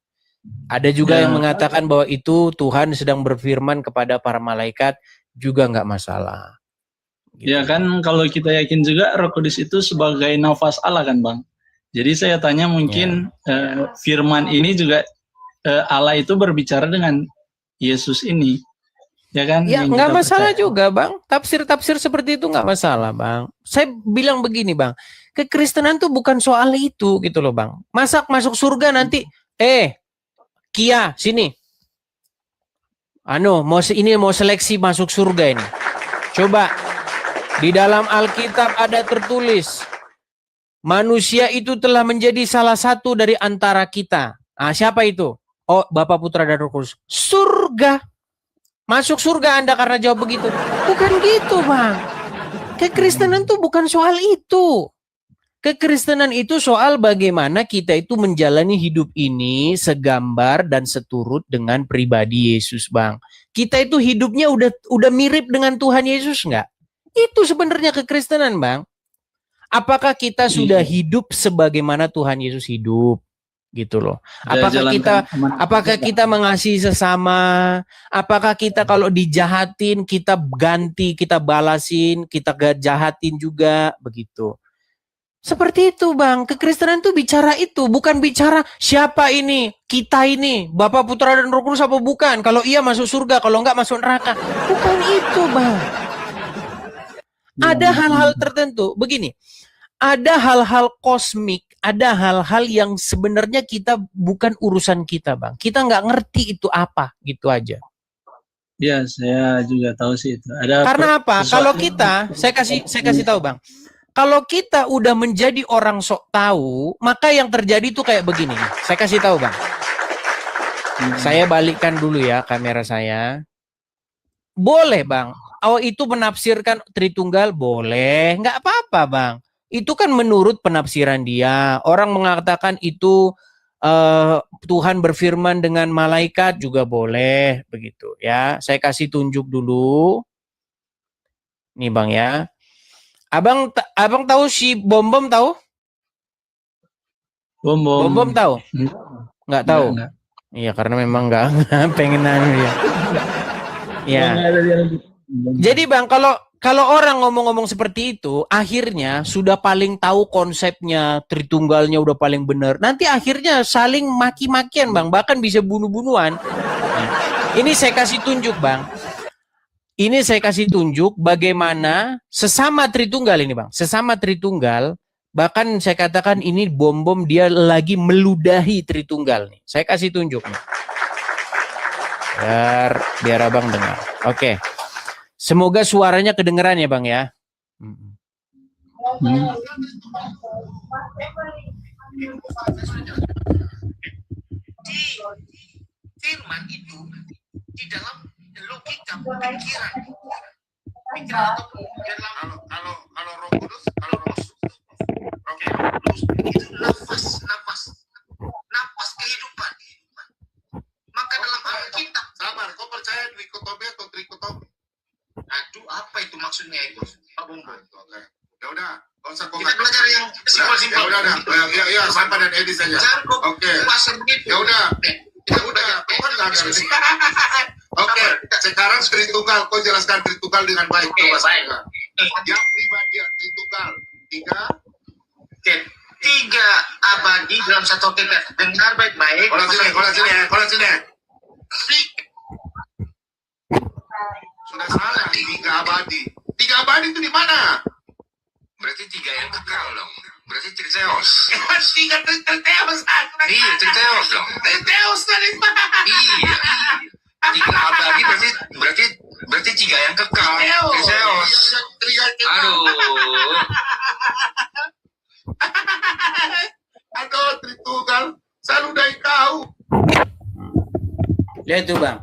Ada juga yang mengatakan bahwa itu Tuhan sedang berfirman kepada para malaikat, juga nggak masalah. Gitu. Ya kan kalau kita yakin juga Roh Kudus itu sebagai nafas Allah kan Bang. Jadi saya tanya mungkin firman ini juga Allah itu berbicara dengan Yesus ini. Ya kan? Ya nggak masalah juga Bang. Tafsir seperti itu nggak masalah Bang. Saya bilang begini Bang. Kekristenan tuh bukan soal itu gitu loh Bang. Masuk surga nanti. Kia sini. Mau seleksi masuk surga ini. Coba di dalam Alkitab ada tertulis. Manusia itu telah menjadi salah satu dari antara kita. Siapa itu? Oh, Bapa, Putra, dan Roh Kudus. Surga. Masuk surga Anda karena jawab begitu. Bukan gitu Bang. Kekristenan itu bukan soal itu. Kekristenan itu soal bagaimana kita itu menjalani hidup ini segambar dan seturut dengan pribadi Yesus Bang. Kita itu hidupnya udah mirip dengan Tuhan Yesus nggak? Itu sebenarnya kekristenan Bang. Apakah kita sudah hidup sebagaimana Tuhan Yesus hidup? Gitu loh. Apakah kita mengasihi sesama? Apakah kita kalau dijahatin kita ganti, kita balasin, kita jahatin juga begitu. Seperti itu Bang. Kekristenan itu bicara itu, bukan bicara siapa ini, kita ini, Bapa, Putra, dan Roh Kudus apa bukan? Kalau iya masuk surga, kalau enggak masuk neraka. Bukan itu Bang. Ada hal-hal tertentu. Begini. Ada hal-hal kosmik, ada hal-hal yang sebenarnya kita bukan urusan kita Bang. Kita nggak ngerti itu apa, gitu aja. Ya, saya juga tahu sih itu. Karena apa? Kalau kita, saya kasih tahu Bang. Kalau kita udah menjadi orang sok tahu, maka yang terjadi itu kayak begini. Saya kasih tahu Bang. Saya balikkan dulu ya kamera saya. Boleh Bang. Oh itu menafsirkan Tritunggal, boleh. Nggak apa-apa Bang. Itu kan menurut penafsiran dia. Orang mengatakan itu Tuhan berfirman dengan malaikat juga boleh begitu ya. Saya kasih tunjuk dulu. Nih Bang ya. Abang tahu si Bom tahu? Bom tahu? Nggak tahu. Iya karena memang nggak pengen nanya. Ya. Jadi Bang kalau orang ngomong-ngomong seperti itu, akhirnya sudah paling tahu konsepnya, Tritunggalnya udah paling benar. Nanti akhirnya saling maki-makian Bang, bahkan bisa bunuh-bunuhan. Ini saya kasih tunjuk Bang. Ini saya kasih tunjuk bagaimana sesama Tritunggal ini Bang. Sesama Tritunggal, bahkan saya katakan ini Bom dia lagi meludahi Tritunggal nih. Saya kasih tunjuk nih. Biar Abang dengar. Oke. Semoga suaranya kedengeran ya Bang ya. Firman itu di dalam logika pikiran atau kalau Roh Kudus, itu nafas kehidupan. Maka dalam Alkitab, sabar, kau percaya dikotomi atau trikotomi? Aduh, apa itu maksudnya itu? Pak Bumbu. Ya udah, nggak usah kita belajar yang simpel-simpel. Ya udah, ya Sampa dan Edi saja. Oke. Ya udah. Oke, sekarang Tritunggal, kau jelaskan Tritunggal dengan baik. Yang pribadi Tritunggal, tiga abadi dalam satu hakikat. Dengar baik-baik. Kalau sini. Sudah salah, tiga abadi. Tiga abadi itu di mana? Berarti tiga yang kekal dong. Berarti Triteos. Tiga Triteos. Iya, Triteos dong. Triteos tadi. Iya. Tiga abadi berarti tiga yang kekal. Triteos. Aduh. Aduh, Tritunggal. Selalu dari kau. Lihat tuh Bang.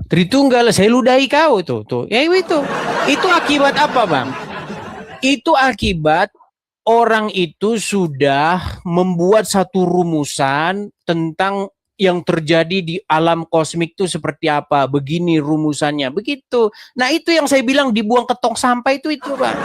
Tritunggal saya ludahi kau tuh. Ya itu akibat apa Bang? Itu akibat orang itu sudah membuat satu rumusan tentang yang terjadi di alam kosmik itu seperti apa. Begini rumusannya, begitu. Nah itu yang saya bilang dibuang ke tong sampah itu Bang.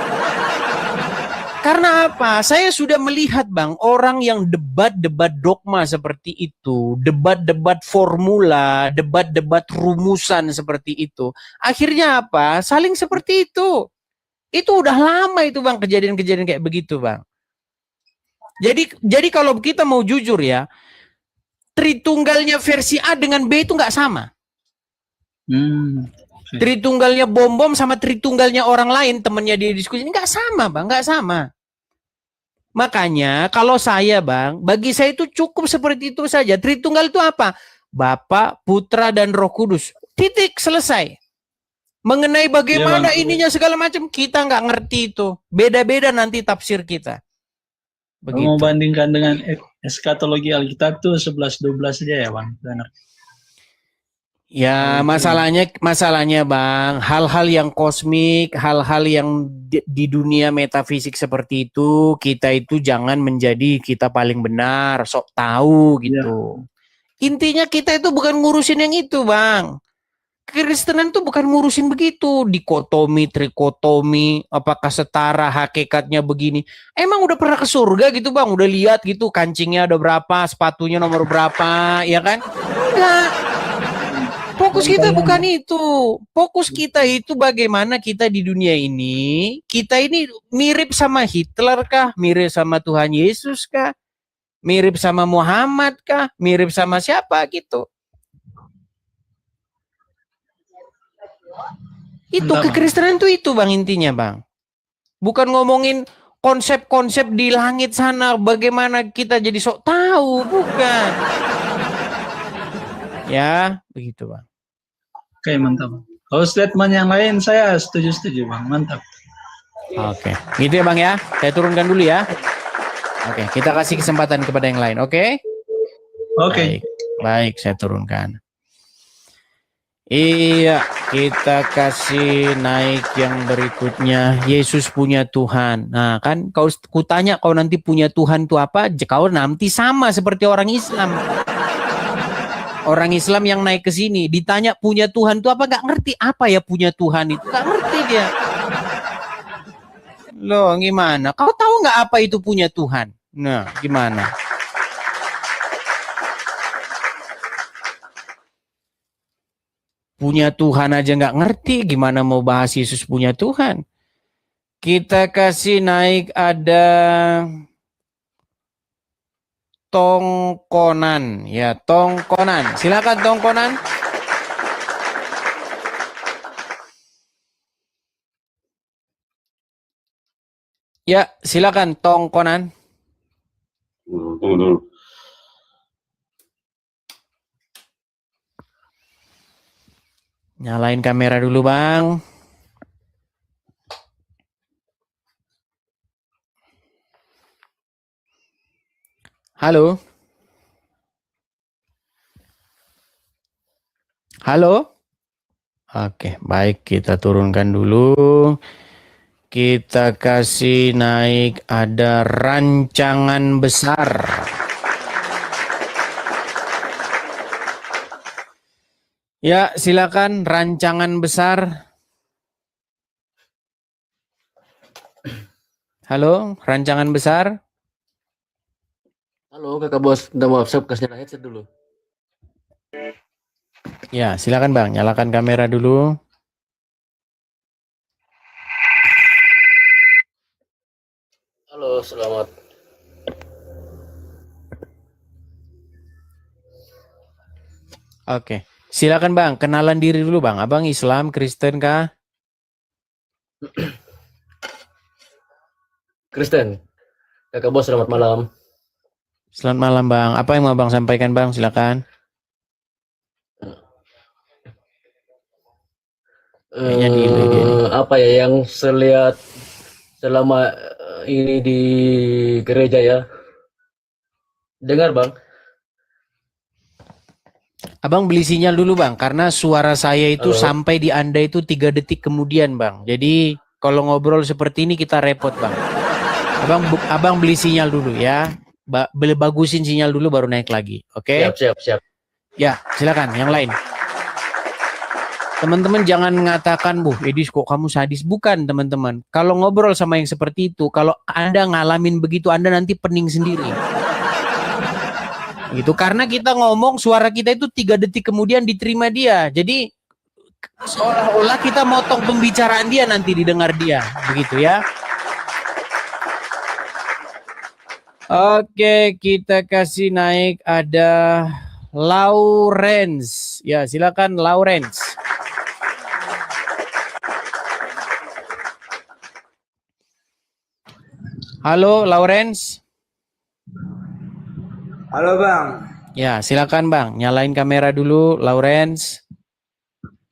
Karena apa? Saya sudah melihat Bang, orang yang debat-debat dogma seperti itu, debat-debat formula, debat-debat rumusan seperti itu. Akhirnya apa? Saling seperti itu. Itu udah lama itu Bang, kejadian-kejadian kayak begitu Bang. Jadi kalau kita mau jujur ya, Tritunggalnya versi A dengan B itu nggak sama. Tritunggalnya Bom sama Tritunggalnya orang lain, temennya dia diskusi, ini nggak sama Bang, nggak sama. Makanya kalau saya Bang, bagi saya itu cukup seperti itu saja. Tritunggal itu apa? Bapa, Putra, dan Roh Kudus. Titik, selesai. Mengenai bagaimana ininya segala macam, kita nggak ngerti itu. Beda-beda nanti tafsir kita. Begitu. Mau bandingkan dengan eskatologi Alkitab tuh 11-12 aja ya Bang. Ya masalahnya Bang, hal-hal yang kosmik, hal-hal yang di dunia metafisik seperti itu, kita itu jangan menjadi kita paling benar, sok tahu gitu. Intinya kita itu bukan ngurusin yang itu Bang. Kekristenan tuh bukan ngurusin begitu, dikotomi, trikotomi, apakah setara, hakikatnya begini. Emang udah pernah ke surga gitu Bang? Udah lihat gitu kancingnya ada berapa, sepatunya nomor berapa, ya kan? Enggak. Fokus kita bukan itu. Fokus kita itu bagaimana kita di dunia ini, kita ini mirip sama Hitler kah? Mirip sama Tuhan Yesus kah? Mirip sama Muhammad kah? Mirip sama siapa gitu? Itu kekristenan itu Bang intinya Bang. Bukan ngomongin konsep-konsep di langit sana bagaimana kita jadi sok tahu, bukan. Ya, begitu Bang. Oke, mantap. Kalau statement yang lain saya setuju Bang, mantap. Oke, gitu ya Bang ya. Saya turunkan dulu ya. Oke, kita kasih kesempatan kepada yang lain, oke? Oke. Baik, saya turunkan. Iya, kita kasih naik yang berikutnya. Yesus punya Tuhan. Nah, kan kau kutanya kau nanti punya Tuhan itu apa? Kau nanti sama seperti orang Islam. Orang Islam yang naik ke sini ditanya punya Tuhan itu apa, nggak ngerti apa ya punya Tuhan itu, nggak ngerti dia. Loh, gimana? Kau tahu nggak apa itu punya Tuhan? Nah, gimana? Punya Tuhan aja nggak ngerti, gimana mau bahas Yesus punya Tuhan? Kita kasih naik ada Tongkonan, ya Tongkonan. Silakan Tongkonan. Ya, silakan Tongkonan. Tunggu dulu. Nyalain kamera dulu, Bang. Halo. Halo. Oke, baik, kita turunkan dulu. Kita kasih naik ada rancangan besar. Ya, silakan rancangan besar. Halo, rancangan besar. Halo kakak bos, udah mau siap kasih headset dulu. Ya, silakan Bang, nyalakan kamera dulu. Halo, selamat. Oke, silakan Bang, kenalan diri dulu Bang. Abang Islam, Kristen kah? Kristen. Kakak bos, selamat malam. Selamat malam Bang. Apa yang mau Bang sampaikan Bang? Silakan. Apa ya yang saya lihat selama ini di gereja ya? Dengar Bang. Abang beli sinyal dulu Bang, karena suara saya itu Halo. sampai di Anda itu 3 detik kemudian Bang. Jadi kalau ngobrol seperti ini kita repot Bang. Abang beli sinyal dulu ya. Bagusin sinyal dulu baru naik lagi. Oke? Siap. Ya, silakan yang lain. Teman-teman jangan mengatakan, "Bu, Edis kok kamu sadis?" Bukan, teman-teman. Kalau ngobrol sama yang seperti itu, kalau Anda ngalamin begitu, Anda nanti pening sendiri. Gitu, karena kita ngomong suara kita itu 3 detik kemudian diterima dia. Jadi seolah-olah kita motong pembicaraan dia nanti didengar dia. Begitu ya. Oke, kita kasih naik ada Lawrence. Ya, silakan Lawrence. Halo, Lawrence. Halo Bang. Ya, silakan Bang. Nyalain kamera dulu, Lawrence.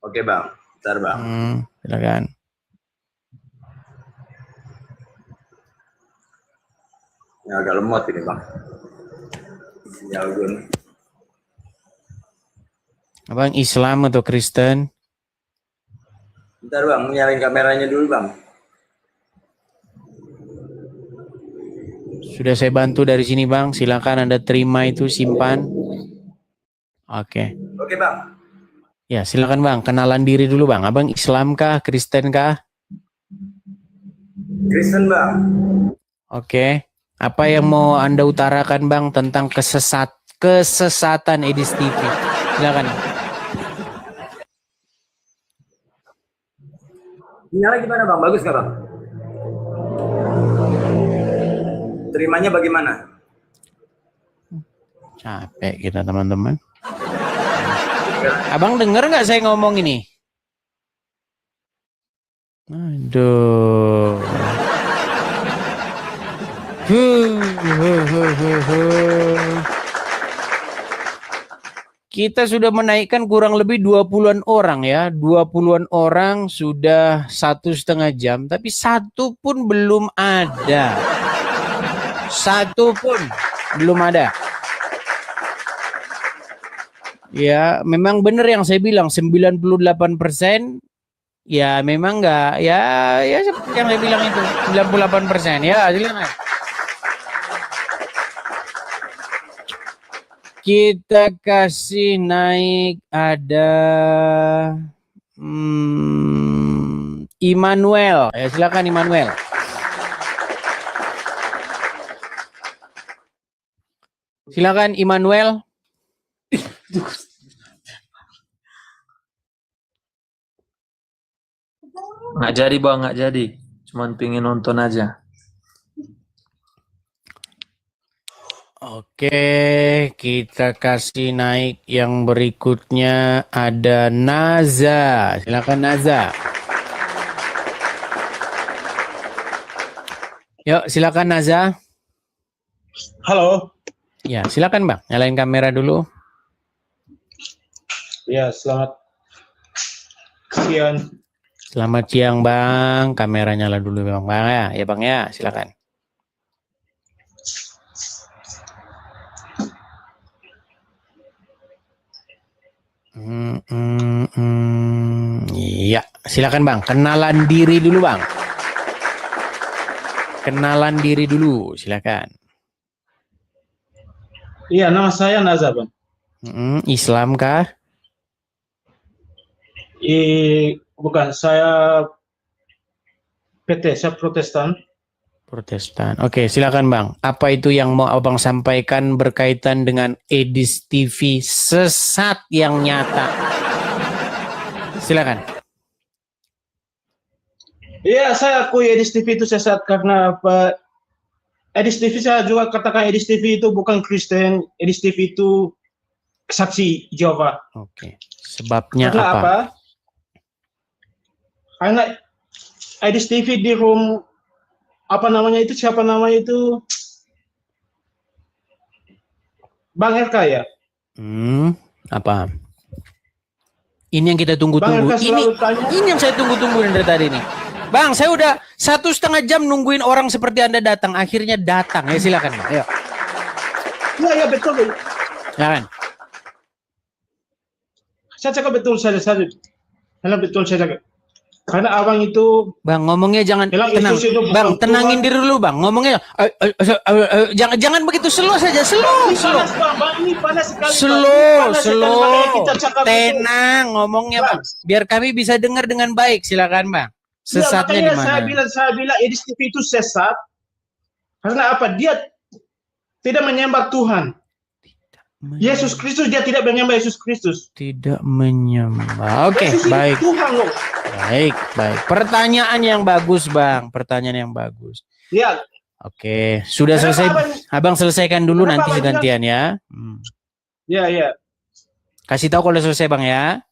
Oke Bang, bentar Bang. Silakan. Ini agak lemot ini Bang. Sinyal gue nih. Abang Islam atau Kristen? Bentar Bang, nyalain kameranya dulu Bang. Sudah saya bantu dari sini Bang. Silakan Anda terima itu, simpan. Oke. Oke Bang. Ya, silakan Bang. Kenalan diri dulu Bang. Abang Islam kah, Kristen kah? Kristen Bang. Oke. Apa yang mau Anda utarakan Bang tentang kesesatan Edis TV? Silakan. Sinyalnya gimana Bang? Bagus nggak Bang? Terimanya bagaimana? Capek kita teman-teman. Abang denger nggak saya ngomong ini? Aduh. Kita sudah menaikkan kurang lebih 20-an orang ya. 20-an orang sudah 1,5 jam. Tapi satu pun belum ada. Satu pun belum ada. Ya, memang benar yang saya bilang 98%. Ya, memang enggak. Ya seperti yang saya bilang itu 98%. Ya, silakan. Kita kasih naik ada Immanuel. Ya, silakan Immanuel. Silakan Immanuel. Nggak jadi bang, nggak jadi. Cuman pingin nonton aja. Oke, kita kasih naik yang berikutnya ada Naza. Silakan Naza. Yuk, silakan Naza. Halo. Ya, silakan Bang. Nyalain kamera dulu. Ya, selamat siang. Selamat siang Bang. Kamera nyala dulu Bang. Bang ya, ya Bang ya, silakan. Iya, silakan Bang. Kenalan diri dulu Bang. Kenalan diri dulu, silakan. Iya, nama saya Naza, Bang. Islam kah? Bukan, saya PT, saya Protestan. Protestan. Oke, silakan Bang. Apa itu yang mau Abang sampaikan berkaitan dengan Edis TV sesat yang nyata? Silakan. Iya, saya akui Edis TV itu sesat karena apa? Edis TV saya juga katakan Edis TV itu bukan Kristen. Edis TV itu saksi Jehovah. Oke. Sebabnya Karena apa? Karena Edis TV di room apa namanya itu, siapa namanya itu, Bang RK ya? Apa? Ini yang kita tunggu-tunggu. Ini yang saya tunggu-tunggu dari tadi nih. Bang, saya udah 1,5 jam nungguin orang seperti Anda datang. Akhirnya datang. Ya silakan Bang. Ayo. Iya, betul. Silakan. Saya cakap betul saja. Karena betul saya cakap. Karena abang itu Bang ngomongnya jangan tenang. Bang tenangin diri dulu Bang. Ngomongnya jangan begitu slow saja. Slow. Ini panas sekali. Slow. Tenang ngomongnya Bang. Biar kami bisa dengar dengan baik. Silakan Bang. Sesatnya di mana? Saya bilang Edis TV itu sesat. Karena apa? Dia tidak menyembah Tuhan. Yesus Kristus, dia tidak menyembah Yesus Kristus. Tidak menyembah. Oke, baik. Tuhan loh. Baik. Pertanyaan yang bagus, Bang. Pertanyaan yang bagus. Ya. Oke, sudah selesai. Abang selesaikan dulu nanti gantian ya. Ya. Kasih tahu kalau selesai, Bang ya.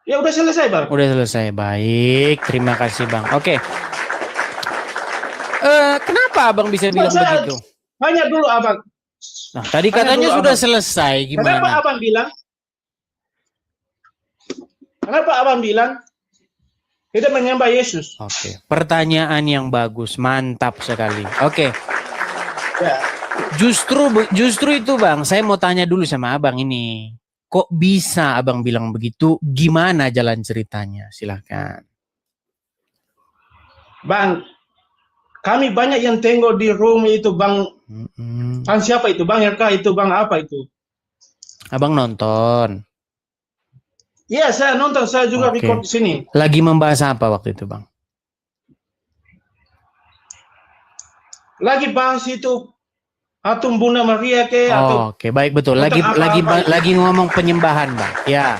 Ya udah selesai, Bang. Udah selesai. Baik, terima kasih, Bang. Oke. Kenapa Abang bisa bilang begitu? Hanya dulu abang. Nah, tadi katanya sudah selesai. Gimana? Kenapa abang bilang tidak menyembah Yesus? Oke. Pertanyaan yang bagus, mantap sekali. Oke. Ya. Justru itu Bang, saya mau tanya dulu sama Abang ini. Kok bisa Abang bilang begitu? Gimana jalan ceritanya? Silahkan. Bang, kami banyak yang tengok di room itu Bang. Bang siapa itu? Bang RK itu, Bang apa itu? Abang nonton? Iya, saya nonton. Saya juga record di sini. Lagi membahas apa waktu itu, Bang? Lagi bahas itu Atum Bunda Maria Oke, baik betul. Lagi ngomong penyembahan, Bang. Ya.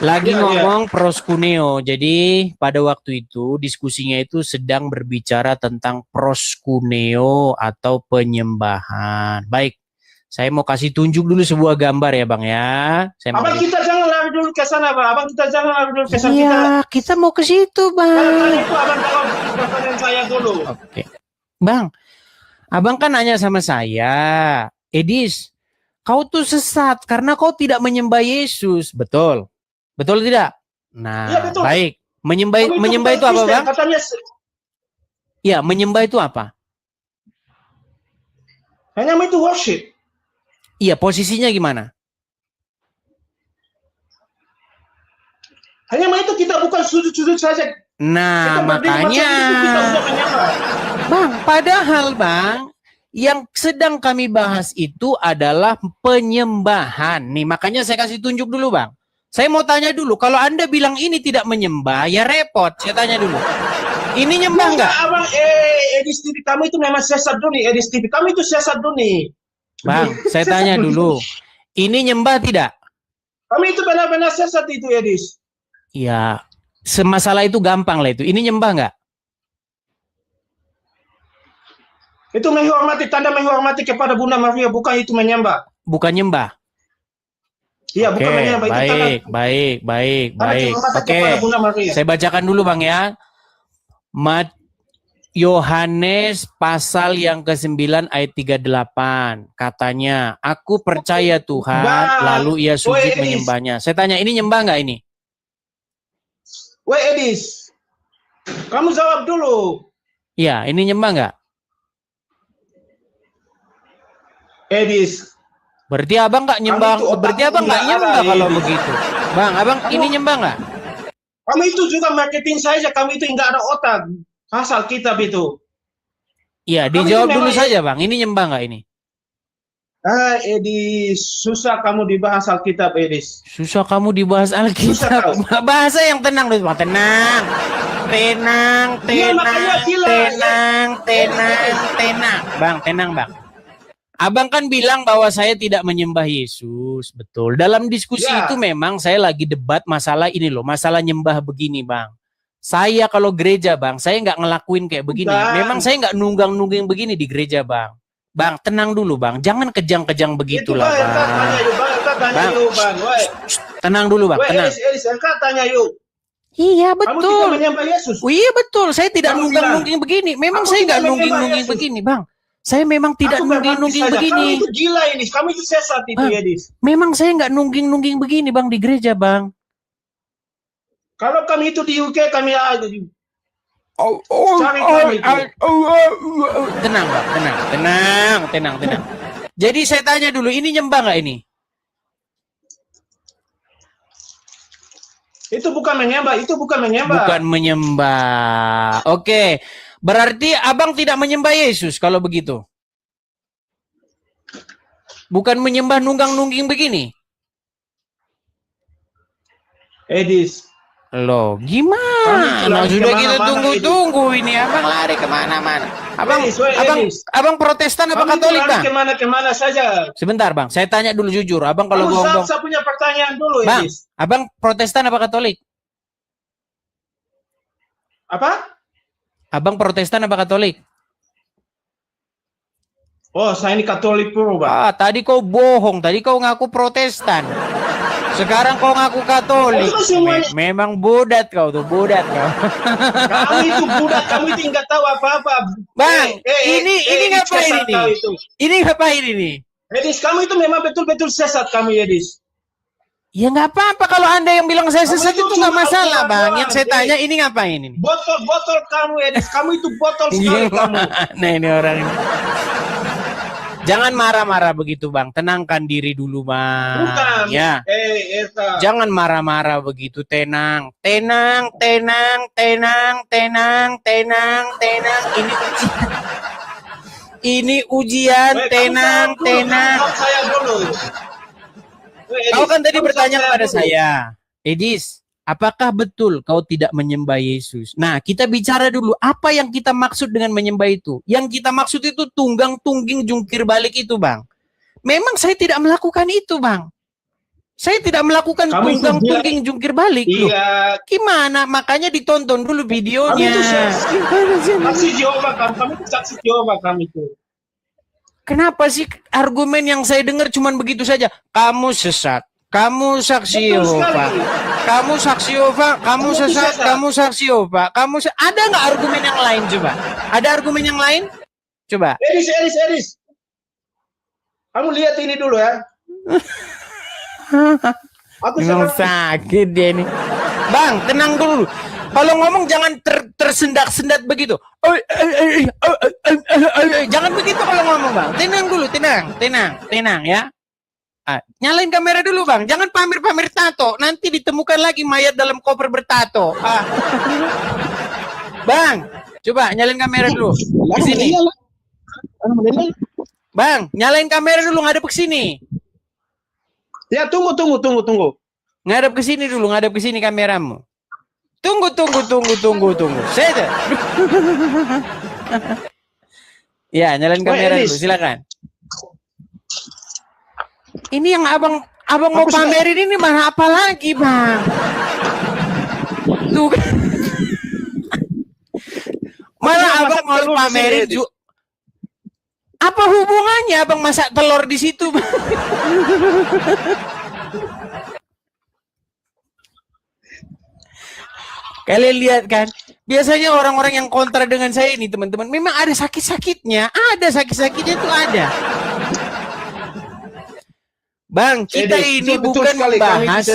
Lagi ngomong proskuneo. Jadi pada waktu itu diskusinya itu sedang berbicara tentang proskuneo atau penyembahan. Baik, saya mau kasih tunjuk dulu sebuah gambar ya Bang ya. Abang kita jangan lari dulu ke sana Bang. Abang kita jangan lari dulu ke sana. Iya, kita mau ke situ Bang. Itu abang jawab pertanyaan saya dulu. Oke. Bang, Abang kan nanya sama saya, Edis, kau tuh sesat karena kau tidak menyembah Yesus. Betul? Betul tidak? Nah, ya, betul. Baik. Menyembah itu apa, Bang? Ya, menyembah itu apa? Hanya itu worship. Iya, posisinya gimana? Hanya itu kita bukan sujud-sujud saja. Nah, makanya. Bang, padahal Bang, yang sedang kami bahas itu adalah penyembahan. Nih, makanya saya kasih tunjuk dulu, Bang. Saya mau tanya dulu, kalau Anda bilang ini tidak menyembah, ya repot. Saya tanya dulu. Ini nyembah nggak? Abang, Edis TV kamu itu memang sesat Doni. Edis TV kamu itu sesat Doni. Bang, saya tanya dulu. Ini nyembah tidak? Kami itu benar-benar sesat itu, Edis. Ya, semasalah itu gampang lah itu. Ini nyembah nggak? Itu menghormati, tanda menghormati kepada Bunda Maria, bukan itu menyembah. Bukan nyembah. Iya, bukan menyembah. Itu tanda, Baik. kehormatan Oke, kepada Bunda Maria. saya bacakan dulu Bang ya. Yohanes pasal yang ke-9 ayat 38. Katanya, aku percaya Tuhan, lalu ia sujud menyembahnya. Saya tanya, ini nyembah nggak ini? Woi Edis, kamu jawab dulu. Iya, ini nyembah nggak? Edis. Berarti abang nggak nyembah, berarti abang nggak nyembah kalau begitu. Bang, abang ini nyembah nggak? Kamu itu juga marketing saja, kamu itu nggak ada otak. Asal kitab itu. Iya, dijawab dulu saja Bang, ini nyembah nggak ini? Edis, susah kamu dibahas Alkitab, Edis. Susah kamu dibahas Alkitab. Bahasa yang tenang dulu, Bang. Tenang. Bang, tenang, Bang. Abang kan bilang bahwa saya tidak menyembah Yesus, betul. Dalam diskusi itu memang saya lagi debat masalah ini loh, masalah nyembah begini, Bang. Saya kalau gereja, Bang, saya nggak ngelakuin kayak begini. Memang saya nggak nunggang-nungging begini di gereja, Bang. Bang, tenang dulu, Bang. Jangan kejang-kejang begitulah, Bang. Tenang dulu, Bang. Tenang. Tanya yuk. Iya, betul. Kamu tidak menyembah Yesus. Iya, betul. Saya tidak nunggang-nungging begini. Memang saya nggak nungging-nungging begini, Bang. Saya memang tidak nungging-nungging begini. Kamu itu gila ini. Kamu itu sesat itu, Edis. Memang saya nggak nungging-nungging begini, Bang, di gereja, Bang. Kalau kami itu di UK, kami ada. Tenang, Bang, tenang. Jadi saya tanya dulu, ini nyembah nggak ini? Itu bukan menyembah, Bukan menyembah. Oke, berarti abang tidak menyembah Yesus kalau begitu. Bukan menyembah nunggang-nungging begini. Edis. Loh, gimana? Nah, sudah kita tunggu-tunggu ini. Abang lari kemana-mana. Abang Protestan apa Katolik, Bang? Kemana saja. Sebentar, Bang. Saya tanya dulu jujur. Abang kalau bohong. Saya punya pertanyaan dulu, Bang, Edis. abang Protestan apa Katolik? Apa? Abang Protestan apa Katolik? Oh, saya ini Katolik puro, Bang. Tadi kau bohong. Tadi kau ngaku Protestan. Sekarang kau ngaku Katolik. Memang bodat kau tuh, bodat kau. Kamu itu bodat, kamu itu nggak tahu apa-apa. Bang, ini ngapain ini? Ini ngapain ini? Edis, kamu itu memang betul-betul sesat kamu, Edis. Ya nggak apa-apa kalau Anda yang bilang saya sesat itu nggak masalah, Bang. Yang saya tanya ini ngapain ini? Botol kamu, Edis. Kamu itu botol sekali kamu. Nah, ini orang ini. Jangan marah-marah begitu, Bang. Tenangkan diri dulu, Bang. Bukan. Ya. Jangan marah-marah begitu. Tenang. Ini ujian. Tenang. Saya dulu. Kau kan tadi bertanya kepada saya, Edis, apakah betul kau tidak menyembah Yesus? Nah, kita bicara dulu, apa yang kita maksud dengan menyembah itu? Yang kita maksud itu tunggang-tungging jungkir balik itu, Bang. Memang saya tidak melakukan itu, Bang. Saya tidak melakukan tunggang-tungging jungkir balik. Iya. Gimana? Makanya ditonton dulu videonya. Saksi Jehovah kamu itu saksi Jehovah kamu itu. Kenapa sih argumen yang saya dengar cuman begitu saja? Kamu sesat. Kamu saksi Yehova. Kamu saksi Yehova, kamu sesat, kamu saksi Yehova. Ada nggak argumen yang lain coba? Ada argumen yang lain? Coba. Edis. Kamu lihat ini dulu ya. Memang sakit dia ini. Bang, tenang dulu. Kalau ngomong jangan tersendat-sendat begitu. Jangan begitu kalau ngomong, Bang. Tenang dulu, tenang ya. Nyalain kamera dulu, Bang. Jangan pamer-pamer tato. Nanti ditemukan lagi mayat dalam koper bertato. Bang, coba nyalain kamera dulu. Ke sini. Bang, nyalain kamera dulu, ngadep ke sini. Ya, tunggu. Ngadep ke sini dulu, ngadep ke sini kameramu. Tunggu. Saya ya, nyalain kamera dulu, silakan. Ini yang abang mau pamerin ini mana apa lagi, Bang? Tuh kan. Mana abang mau pamerin apa hubungannya abang masak telur di situ, Bang? Kalian lihat kan, biasanya orang-orang yang kontra dengan saya ini teman-teman, memang ada sakit-sakitnya itu ada. Bang, kita ini bukan membahas,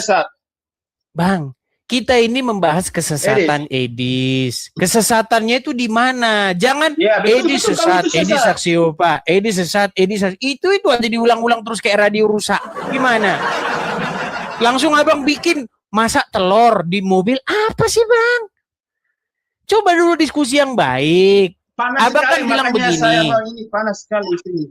Bang, kita ini membahas kesesatan Edis. Kesesatannya itu di mana? Jangan Edis sesat, Edis saksiopa, Edis sesat, Edis sesat. Itu aja diulang-ulang terus kayak radio rusak. Gimana? Langsung abang bikin masak telur di mobil, apa sih, Bang? Coba dulu diskusi yang baik. Panas abang sekali, kan bilang begini. Saya, Bang, ini panas sekali sini.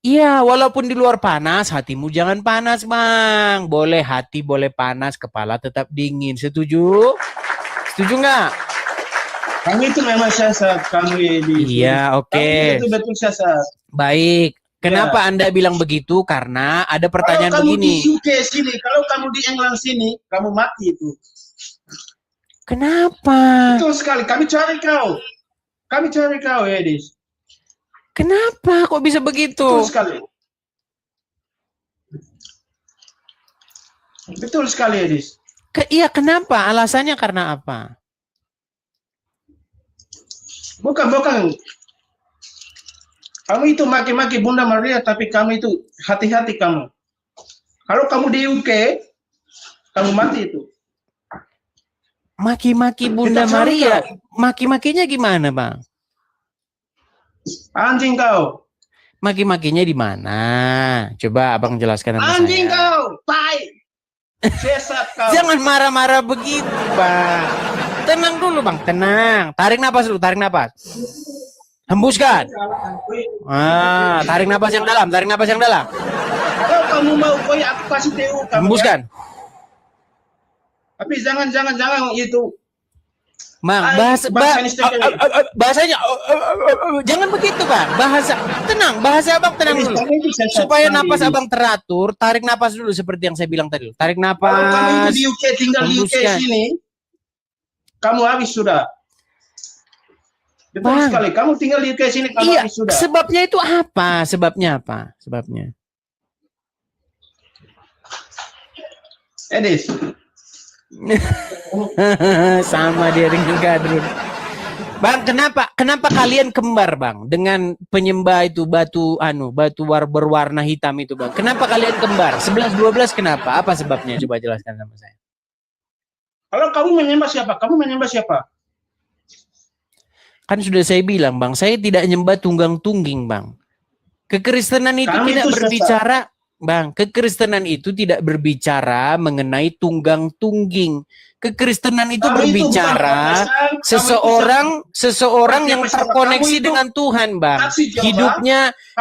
Iya, walaupun di luar panas, hatimu jangan panas, Bang. Boleh hati, boleh panas, kepala tetap dingin. Setuju? Setuju nggak? Kamu itu memang sesat, kamu ini. Iya, oke. Kamu itu betul sesat. Baik. Kenapa Anda bilang begitu? Karena ada pertanyaan kalau kamu begini. di UK sini, kalau kamu di England sini, kamu mati itu. Kenapa? Betul sekali. Kami cari kau, Edis. Kenapa? Kok bisa begitu? Betul sekali. Betul sekali, Edis. Iya, kenapa? Alasannya karena apa? Bukan. Kamu itu maki-maki Bunda Maria, tapi kamu itu hati-hati kamu. Kalau kamu di UK, kamu mati itu. Maki-maki Bunda Maria? Maki-makinya gimana, Bang? Anjing kau. Maki-makinya di mana? Coba abang jelaskan sama Anjing saya. kau, tai. Sesat kau. Jangan marah-marah begitu, Bang. Tenang dulu, Bang. Tenang. Tarik napas dulu, tarik napas. Hembuskan. Tarik napas yang dalam, tarik napas yang dalam. Kalau kamu mau koyak, aku kasih TU kamu. Hembuskan. Ya? Tapi jangan itu. Bang, bahasanya jangan begitu, Bang. Bahasa abang tenang dulu. Supaya napas abang teratur, tarik napas dulu seperti yang saya bilang tadi. Tarik napas. Kalau kamu itu di UK, tinggal di UK sini, kamu habis sudah. Betul sekali. Kamu tinggal di UK sini, kamu habis sudah. Sebabnya itu apa? Sebabnya. Edis. Sama dia dengan Gadrun. Bang, kenapa kalian kembar, Bang? Dengan penyembah itu batu berwarna hitam itu, Bang. Kenapa kalian kembar? 11-12 kenapa? Apa sebabnya? Coba jelaskan sama saya. Kalau kamu menyembah siapa? Kamu menyembah siapa? Kan sudah saya bilang, Bang, saya tidak menyembah tunggang-tungging, Bang. Kekristenan itu tidak berbicara, Bang, kekristenan itu tidak berbicara mengenai tunggang-tungging. Kekristenan itu berbicara seseorang yang terkoneksi dengan Tuhan, Bang.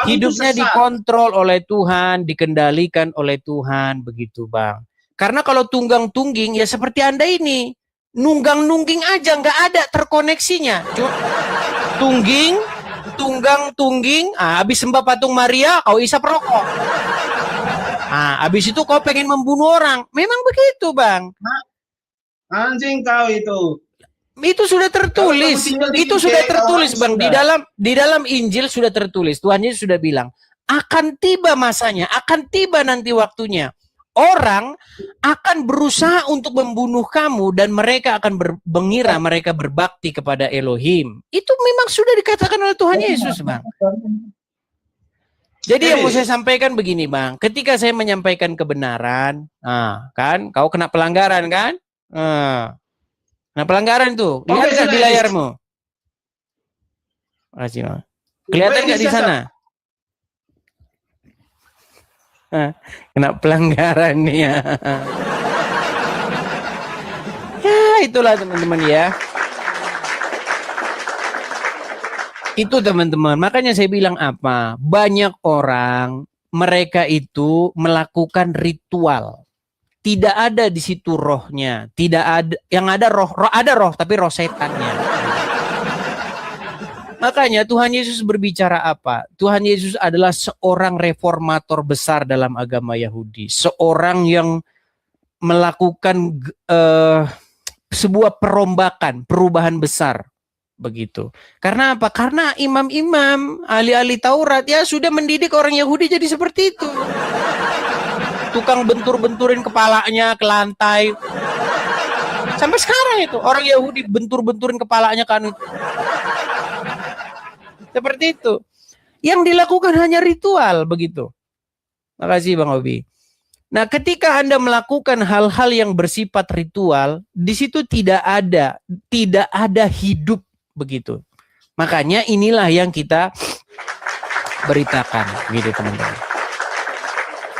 Hidupnya dikontrol oleh Tuhan, dikendalikan oleh Tuhan, begitu, Bang. Karena kalau tunggang-tungging ya seperti Anda ini, nunggang-nungging aja nggak ada terkoneksinya. Tunggang-tungging, habis sembah patung Maria, kau isap rokok. Habis itu kau pengen membunuh orang. Memang begitu, Bang. Anjing kau itu. Itu sudah tertulis. Itu sudah tertulis, Bang. Di dalam Injil sudah tertulis. Tuhan Yesus sudah bilang, akan tiba masanya, akan tiba nanti waktunya. Orang akan berusaha untuk membunuh kamu dan mereka akan mengira mereka berbakti kepada Elohim. Itu memang sudah dikatakan oleh Tuhan Yesus, Bang. Jadi yang mau saya sampaikan begini, Bang. Ketika saya menyampaikan kebenaran, kan, kau kena pelanggaran, kan? Kena pelanggaran tuh. Lihat nggak di layarmu? Makasih, Bang. Kelihatan nggak di sana? Kena pelanggaran nih ya. Ya, itulah teman-teman ya. Itu teman-teman, makanya saya bilang apa? Banyak orang mereka itu melakukan ritual. tidak ada di situ rohnya, tidak ada, yang ada ada roh tapi roh setannya. Makanya Tuhan Yesus berbicara apa? Tuhan Yesus adalah seorang reformator besar dalam agama Yahudi, seorang yang melakukan sebuah perombakan, perubahan besar begitu. Karena apa? Karena imam-imam, ahli-ahli Taurat ya sudah mendidik orang Yahudi jadi seperti itu. Tukang bentur-benturin kepalanya ke lantai. Sampai sekarang itu orang Yahudi bentur-benturin kepalanya kan. Seperti itu. Yang dilakukan hanya ritual begitu. Makasih Bang Obi. Nah, ketika Anda melakukan hal-hal yang bersifat ritual, di situ tidak ada hidup begitu. Makanya inilah yang kita beritakan gitu teman-teman.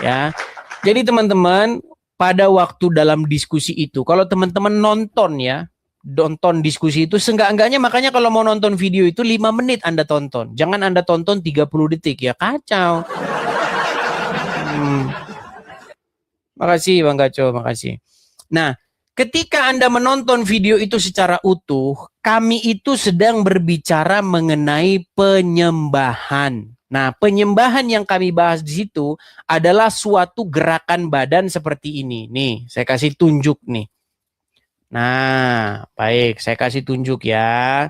Ya. Jadi teman-teman, pada waktu dalam diskusi itu, kalau teman-teman nonton ya, nonton diskusi itu seenggak-enggaknya, makanya kalau mau nonton video itu 5 menit Anda tonton. Jangan Anda tonton 30 detik ya, kacau. Makasih Bang Gaco, makasih. Nah, ketika Anda menonton video itu secara utuh, kami itu sedang berbicara mengenai penyembahan. Nah, penyembahan yang kami bahas di situ adalah suatu gerakan badan seperti ini. Nih, saya kasih tunjuk nih. Nah, baik, saya kasih tunjuk ya.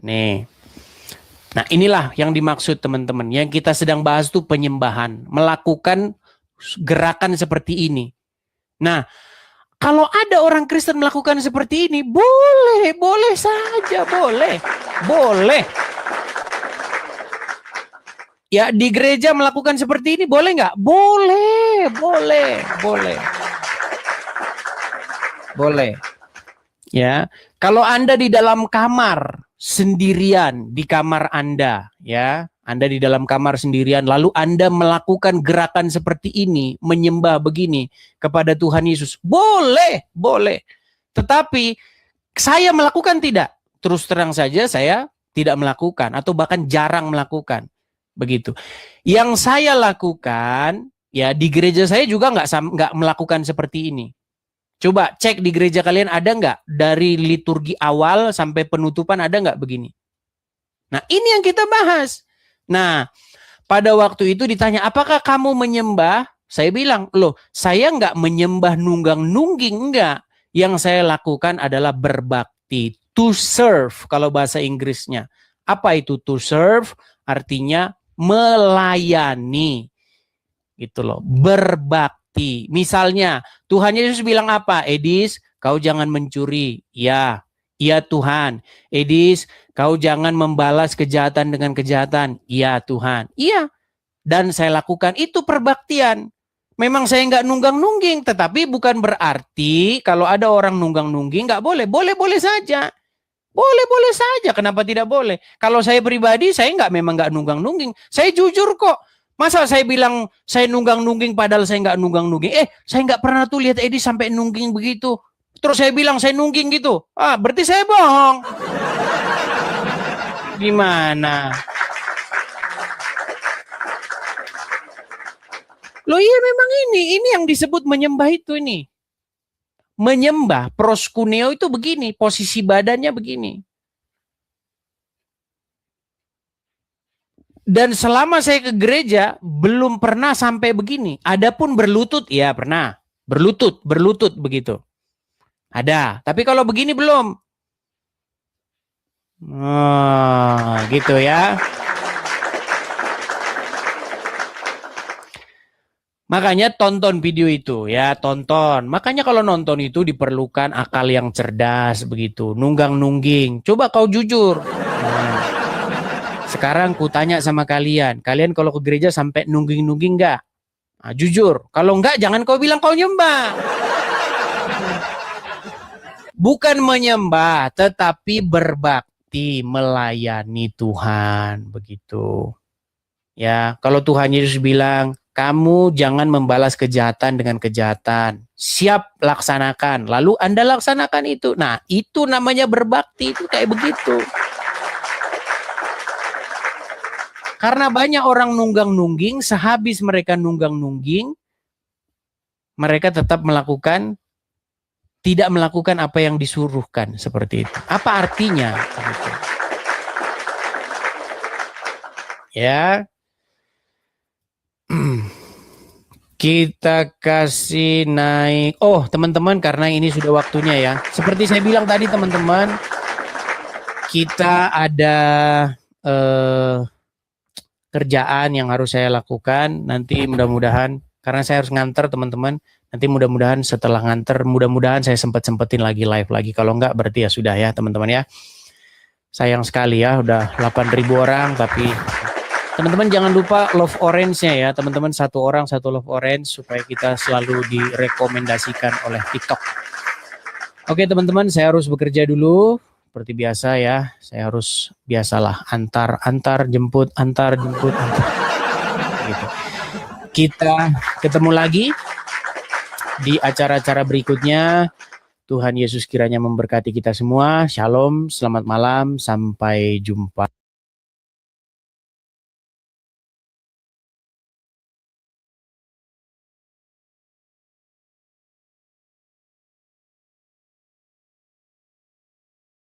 Nih. Nah, inilah yang dimaksud teman-teman. Yang kita sedang bahas itu penyembahan. Melakukan gerakan seperti ini. Nah, kalau ada orang Kristen melakukan seperti ini, boleh saja, boleh. Ya, di gereja melakukan seperti ini boleh nggak? Boleh. Ya, kalau Anda di dalam kamar sendirian, di kamar Anda, ya, Anda di dalam kamar sendirian, lalu Anda melakukan gerakan seperti ini, menyembah begini kepada Tuhan Yesus, boleh. Tetapi saya melakukan tidak? Terus terang saja saya tidak melakukan atau bahkan jarang melakukan. Begitu. Yang saya lakukan, ya di gereja saya juga nggak melakukan seperti ini. Coba cek di gereja kalian ada nggak dari liturgi awal sampai penutupan ada nggak begini? Nah ini yang kita bahas. Nah pada waktu itu ditanya apakah kamu menyembah? Saya bilang loh saya nggak menyembah nunggang-nungging enggak. Yang saya lakukan adalah berbakti, to serve kalau bahasa Inggrisnya. Apa itu to serve? Artinya melayani, gitu loh, berbakti. Misalnya Tuhan Yesus bilang apa? Edis, kau jangan mencuri. Ya, iya Tuhan. Edis, kau jangan membalas kejahatan dengan kejahatan. Iya Tuhan. Iya. Dan saya lakukan itu perbaktian. Memang saya nggak nunggang-nungging, tetapi bukan berarti kalau ada orang nunggang-nungging nggak boleh. Boleh saja. Boleh saja, kenapa tidak boleh? Kalau saya pribadi, saya memang nggak nunggang-nungging. Saya jujur kok. Masa saya bilang saya nunggang-nungging padahal saya nggak nunggang-nungging. Saya nggak pernah tuh lihat Edi sampai nungging begitu. Terus saya bilang saya nungging gitu. Berarti saya bohong. Gimana? Loh iya memang ini yang disebut menyembah itu ini. Menyembah, proskuneo itu begini, posisi badannya begini. Dan selama saya ke gereja, belum pernah sampai begini. Adapun berlutut, ya pernah. Berlutut begitu. Ada, tapi kalau begini belum. Gitu ya. Makanya tonton video itu ya, tonton. Makanya kalau nonton itu diperlukan akal yang cerdas begitu. Nunggang-nungging. Coba kau jujur. Sekarang ku tanya sama kalian. Kalian kalau ke gereja sampai nungging-nungging enggak? Jujur. Kalau enggak jangan kau bilang kau nyembah. Bukan menyembah, tetapi berbakti, melayani Tuhan begitu. Ya, kalau Tuhan Yesus bilang kamu jangan membalas kejahatan dengan kejahatan. Siap laksanakan. Lalu Anda laksanakan itu. Nah, itu namanya berbakti. Itu kayak begitu. Karena banyak orang nunggang-nungging. Sehabis mereka nunggang-nungging. mereka tetap tidak melakukan apa yang disuruhkan, seperti itu. Apa artinya? Gitu. Ya, kita kasih naik. Oh, teman-teman, karena ini sudah waktunya ya. Seperti saya bilang tadi, teman-teman, kita ada kerjaan yang harus saya lakukan. Nanti mudah-mudahan, karena saya harus nganter, teman-teman. Nanti mudah-mudahan setelah nganter, mudah-mudahan saya sempetin lagi live lagi. Kalau enggak, berarti ya sudah ya, teman-teman ya. Sayang sekali ya, udah 8.000 orang, tapi teman-teman jangan lupa love orange-nya ya, teman-teman, 1 orang 1 love orange supaya kita selalu direkomendasikan oleh TikTok. Oke teman-teman, saya harus bekerja dulu seperti biasa ya. Saya harus biasalah antar jemput. Gitu. Kita ketemu lagi di acara-acara berikutnya. Tuhan Yesus kiranya memberkati kita semua. Shalom, selamat malam, sampai jumpa.